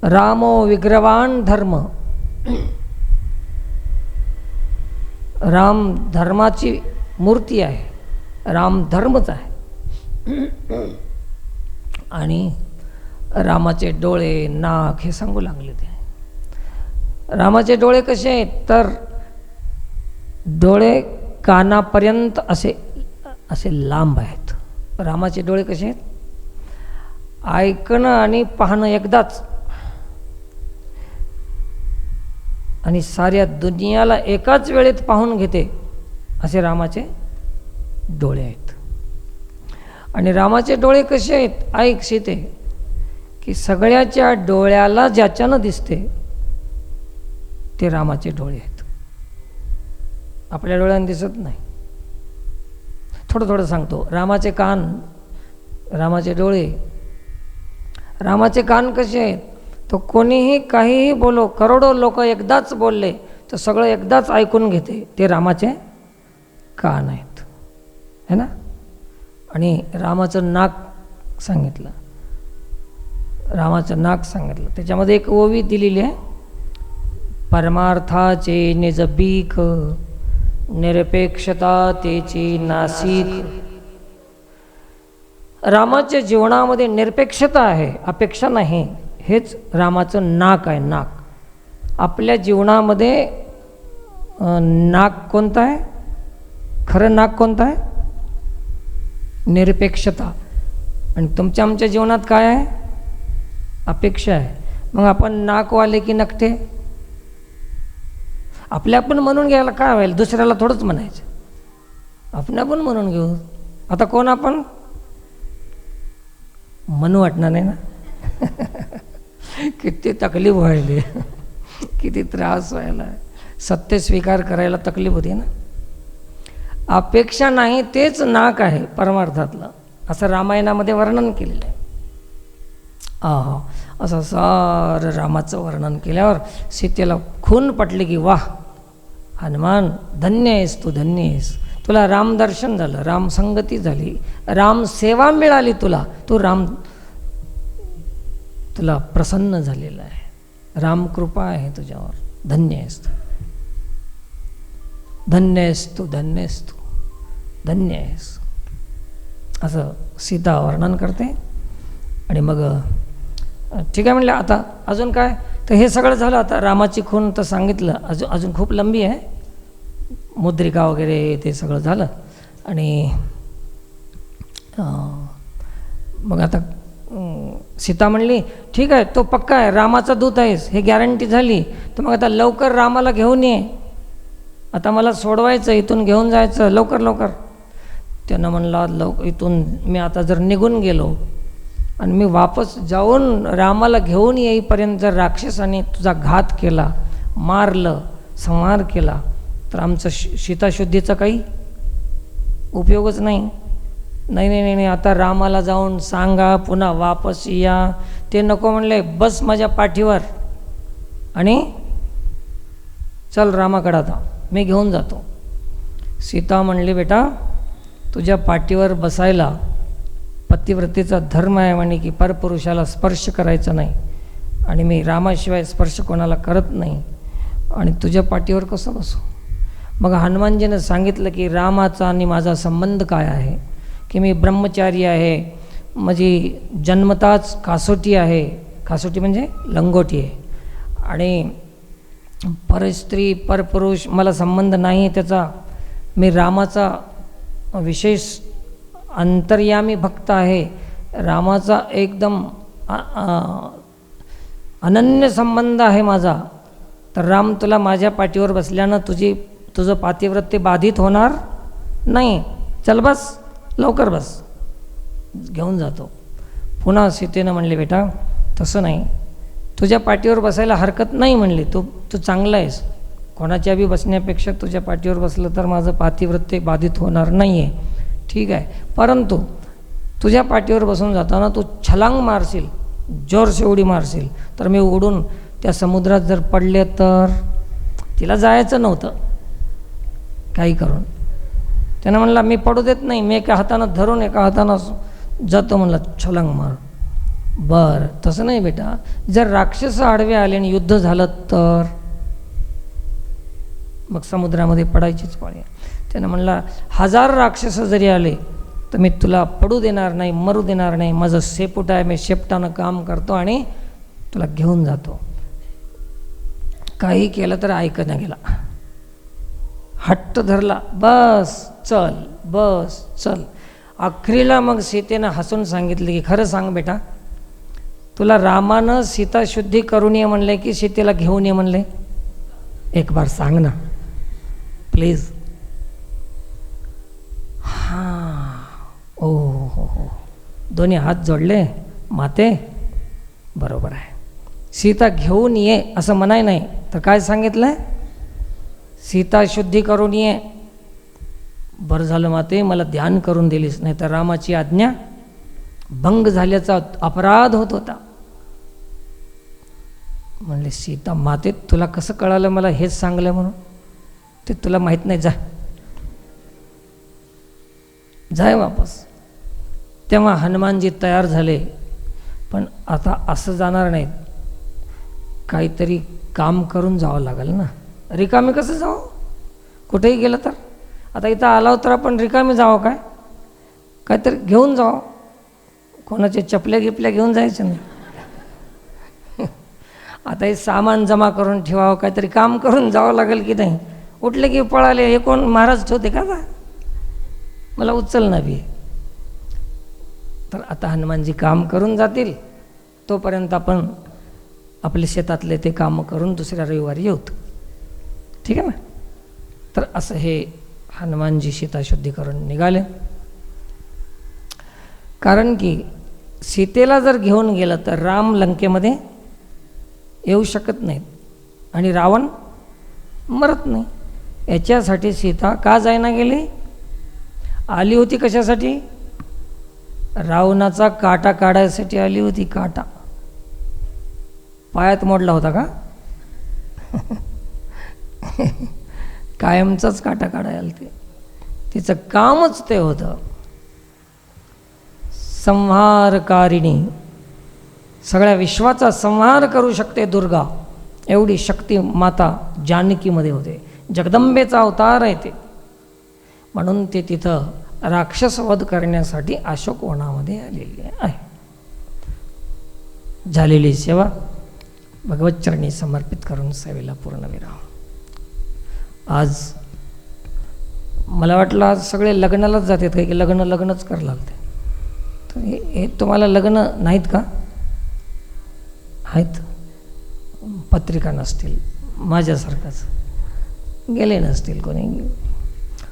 रामो विग्रवान धर्म, राम धर्माची मूर्ती आहे, राम धर्मच आहे. आणि रामाचे डोळे, नाक हे सांगू लागले. ते रामाचे डोळे कसे आहेत तर डोळे कानापर्यंत असे असे लांब आहेत. रामाचे डोळे कसे आहेत, ऐकणं आणि पाहणं एकदाच, आणि साऱ्या दुनियाला एकाच वेळेत पाहून घेते असे रामाचे डोळे आहेत. आणि रामाचे डोळे कसे आहेत ऐक सीते, की सगळ्याच्या डोळ्याला ज्याच्यानं दिसते ते रामाचे डोळे आहेत, आपल्या डोळ्यांना दिसत नाही. थोडं थोडं सांगतो. रामाचे कान, रामाचे डोळे, रामाचे कान कसे आहेत, तो कोणीही काहीही बोलो, करोडो लोक एकदाच बोलले तर सगळं एकदाच ऐकून घेते, ते रामाचे कान आहेत, है ना. आणि रामाचं नाक सांगितलं, रामाचं नाक सांगितलं. त्याच्यामध्ये एक ओवी दिलेली आहे, परमार्थाचे निज बीक, निरपेक्षता तेची नासिक. रामाच्या जीवनामध्ये निरपेक्षता आहे, अपेक्षा नाही. हेच रामाचं नाक आहे, नाक. आपल्या जीवनामध्ये नाक कोणतं आहे, खरं नाक कोणतं आहे, निरपेक्षता. आणि तुमच्या आमच्या जीवनात काय आहे, अपेक्षा आहे. मग आपण नाकवाले की नकटे, आपल्या आपण म्हणून घ्यायला काय व्हायला, दुसऱ्याला थोडंच म्हणायचं, आपण आपण म्हणून घेऊ. आता कोण आपण म्हणू वाटणार नाही ना. किती तकलीफ व्हायली, किती त्रास व्हायला, सत्य स्वीकार करायला तकलीफ होती ना. अपेक्षा नाही तेच नाक आहे परमार्थातलं, असं रामायणामध्ये वर्णन केलेलं आहे. असं सारं रामाचं वर्णन केल्यावर सीतेला खून पटले की वाह हनुमान, धन्य आहेस तू, धन्य आहेस. तुला रामदर्शन झालं, रामसंगती झाली, रामसेवा मिळाली तुला, तू तुला प्रसन्न झालेला आहे, रामकृपा आहे तुझ्यावर, धन्य आहेस तू, धन्य आहेस तू, धन्य आहेस तू, धन्य आहेस, असं सीता वर्णन करते. आणि मग ठीक आहे म्हणलं, आता अजून काय, तर हे सगळं झालं. आता रामाची खून तर सांगितलं, अजून खूप लंबी आहे, मुद्रिका वगैरे ते सगळं झालं. आणि मग आता सीता म्हणली ठीक आहे, तो पक्का आहे, रामाचा दूत आहेस, हे गॅरंटी झाली, तर मग आता लवकर रामाला घेऊन ये, आता मला सोडवायचं, इथून घेऊन जायचं, लवकर लवकर. त्यानं म्हणला इथून मी आता जर निघून गेलो आणि मी वापस जाऊन रामाला घेऊन येईपर्यंत जर राक्षसाने तुझा घात केला, मारलं, संहार केला, तर आमचं सीताशुद्धीचा काही उपयोगच नाही. नाही नाही नाही, आता रामाला जाऊन सांगा पुन्हा वापस या, ते नको म्हणले, बस माझ्या पाठीवर आणि चल रामाकडे, आता मी घेऊन जातो. सीता म्हणली बेटा तुझ्या पाठीवर बसायला पतिव्रतेचा धर्म आहे म्हणे की परपुरुषाला स्पर्श करायचा नाही, आणि मी रामाशिवाय स्पर्श कोणाला करत नाही, आणि तुझ्या पाठीवर कसं बसू. मग हनुमानजीनं सांगितलं की रामाचा आणि माझा संबंध काय आहे, की मी ब्रह्मचारी आहे, माझी जन्मताच कासोटी आहे, कासोटी म्हणजे लंगोटी आहे, आणि परस्त्री परपुरुष मला संबंध नाही त्याचा. मी रामाचा विशेष अंतर्यामी भक्त आहे, रामाचा एकदम अनन्य संबंध आहे माझा. तर राम तुला माझ्या पाठीवर बसल्यानं तुझं पातिव्रत्य बाधित होणार नाही, चल बस लवकर बस, घेऊन जातो. पुन्हा सीतेनं म्हणले बेटा तसं नाही, तुझ्या पाठीवर बसायला हरकत नाही म्हणली, तू चांगला आहेस, कोणाच्या बी बसण्यापेक्षा तुझ्या पाठीवर बसलं तर माझं पातिव्रत्य बाधित होणार नाही आहे, ठीक आहे. परंतु तुझ्या पाठीवर बसून जाताना तू छलांग मारशील, जोरसे उडी मारशील, तर मी उडून त्या समुद्रात जर पडले तर. तिला जायचं नव्हतं काही करून. त्यानं म्हणला मी पडू देत नाही, मी एका हातानं धरून एका हातानं जातो, म्हणला छलांग मार. बरं तसं नाही बेटा, जर राक्षस आडवे आले आणि युद्ध झालं तर मग समुद्रामध्ये पडायचीच पाळी. त्यानं म्हणला 1000 राक्षस जरी आले तर मी तुला पडू देणार नाही, मरू देणार नाही, माझं शेपूट आहे, मी शेपटानं काम करतो आणि तुला घेऊन जातो. काही केलं तर ऐकणं गेला, हट्ट धरला, बस चल बस चल. अखेरीला मग सीतेनं हसून सांगितलं की खरं सांग बेटा, तुला रामानं सीताशुद्धी करून ये म्हणले की सीतेला घेऊन ये म्हणले, एक बार सांग ना प्लीज. दोन्ही हात जोडले, माते बरोबर आहे, सीता घेऊन ये असं म्हणाय नाही, तर काय सांगितलं, सीता शुद्धी करून ये. बरं झालं माते मला ध्यान करून दिलीस, नाही तर रामाची आज्ञा भंग झाल्याचा अपराध होत होता. म्हणले सीता माते तुला कसं कळालं मला हेच सांगलं म्हणून, ते तुला माहीत नाही, जाय वापस. तेव्हा हनुमानजी तयार झाले, पण आता असं जाणार नाहीत, काहीतरी काम करून जावं लागेल ना, रिकामी कसं जावं, कुठेही गेलं तर. आता इथं आलो तर आपण रिकामी जावं काय, काहीतरी घेऊन जावं, कोणाचे चपल्या गिपल्या घेऊन जायचं नाही. आता हे सामान जमा करून ठेवावं, काहीतरी काम करून जावं लागेल की नाही. उठले की पळाले, हे कोण महाराज ठेवते का मला उचल ना बी. तर आता हनुमानजी काम करून जातील, तोपर्यंत आपण आपले शेतातले ते कामं करून दुसऱ्या रविवारी येऊ, ठीक आहे ना. तर असं हे हनुमानजी सीताशुद्धी करून निघाले. कारण की सीतेला जर घेऊन गेलं तर राम लंकेमध्ये येऊ शकत नाहीत आणि रावण मरत नाही. याच्यासाठी सीता का जायना गेली, आली होती कशासाठी, रावणाचा काटा काढायसाठी आली होती. काटा पायात मोडला होता का, कायमचाच काटा काढायला ते, तिचं कामच ते होतं. संहारकारिणी, सगळ्या विश्वाचा संहार करू शकते दुर्गा, एवढी शक्ती माता जानकीमध्ये होते. जगदंबेचा अवतार आहे ते, म्हणून ते तिथं राक्षसवध करण्यासाठी अशोकवनामध्ये आलेली आहे. झालेली सेवा भगवतचरणी समर्पित करून सेवेला पूर्णविराम. आज मला वाटलं आज सगळे लग्नालाच जातात, काही की लग्नच करायला लागते. तर हे तुम्हाला लग्न नाहीत का, आहेत, पत्रिका नसतील, माझ्यासारखाच गेले नसतील,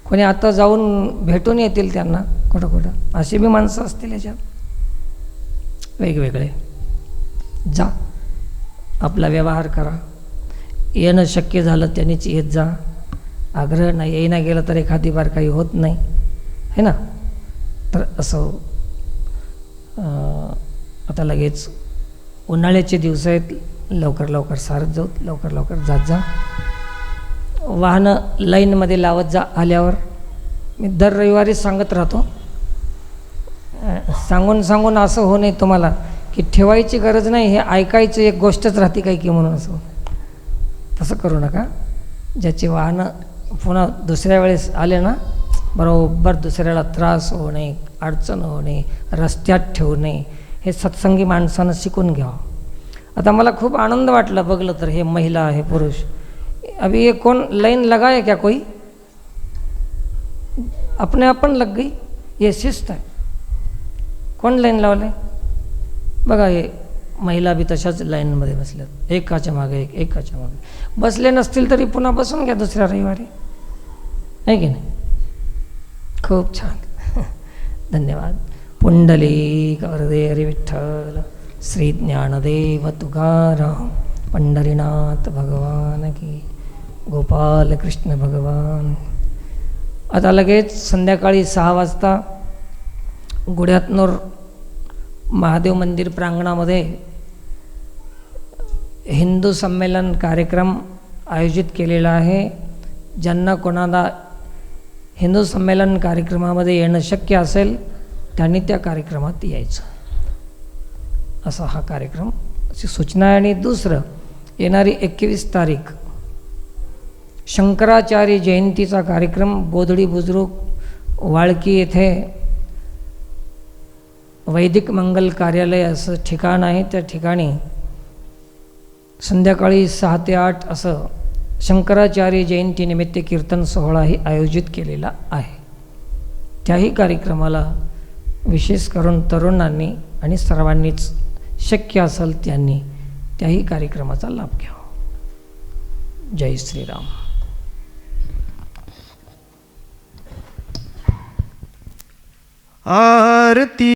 कोणी आता जाऊन भेटून येतील त्यांना कुठं कुठं, अशी बी माणसं असतील याच्यात वेगवेगळे. जा आपला व्यवहार करा, येणं शक्य झालं त्यांनीच येत जा, आग्रह नाही, येईना गेलं तर एखादी बार काही होत नाही है ना. तर असं आता लगेच उन्हाळ्याचे दिवस आहेत, लवकर लवकर सारत जाऊ, लवकर लवकर जात जा, वाहनं लाईनमध्ये लावत जा. आल्यावर मी दर रविवारी सांगत राहतो, सांगून असं हो नाही तुम्हाला की ठेवायची गरज नाही, हे ऐकायचं एक गोष्टच राहते काय की म्हणून असं तसं करू नका. ज्याची वाहनं पुन्हा दुसऱ्या वेळेस आले ना, बरोबर दुसऱ्याला त्रास होऊ नये, अडचण होऊ नये, रस्त्यात ठेवू नये, हे सत्संगी माणसानं शिकून घ्यावं. आता मला खूप आनंद वाटला बघलं तर, हे महिला हे पुरुष, अभी ये कौन लाइन लगाए क्या कोई, अपने अपन लग गई, ये शिस्त है. कोण लाईन लावले बघा, हे महिला बी तशाच लाईनमध्ये बसल्यात, एकाच्या मागे एकाच्या मागे. बसले नसतील तरी पुन्हा बसून घ्या दुसऱ्या रविवारी, आहे की नाही. खूप छान, धन्यवाद. पुंडलिक वरदे हरी विठ्ठल, श्री ज्ञानदेव तुकाराम, पंढरीनाथ भगवान की, गोपाल कृष्ण भगवान. आता लगेच संध्याकाळी 6 वाजता गुढ्यातनूर महादेव मंदिर प्रांगणामध्ये हिंदू संमेलन कार्यक्रम आयोजित केलेला आहे. ज्यांना कोणाला हिंदू संमेलन कार्यक्रमामध्ये येणं शक्य असेल त्यांनी त्या कार्यक्रमात यायचं, असा हा कार्यक्रम अशी सूचना आहे. आणि दुसरं, येणारी 21 तारीख शंकराचार्य जयंतीचा कार्यक्रम बोधडी बुजुर्ग वाळकी येथे वैदिक मंगल कार्यालय असं ठिकाण आहे. त्या ठिकाणी संध्याकाळी 6 ते 8 असं शंकराचार्य जयंतीनिमित्त कीर्तन सोहळाही आयोजित केलेला आहे. त्याही कार्यक्रमाला विशेष करून तरुणांनी आणि सर्वांनीच शक्य असेल त्यांनी त्याही कार्यक्रमाचा लाभ घ्यावा. जय श्रीराम. आरती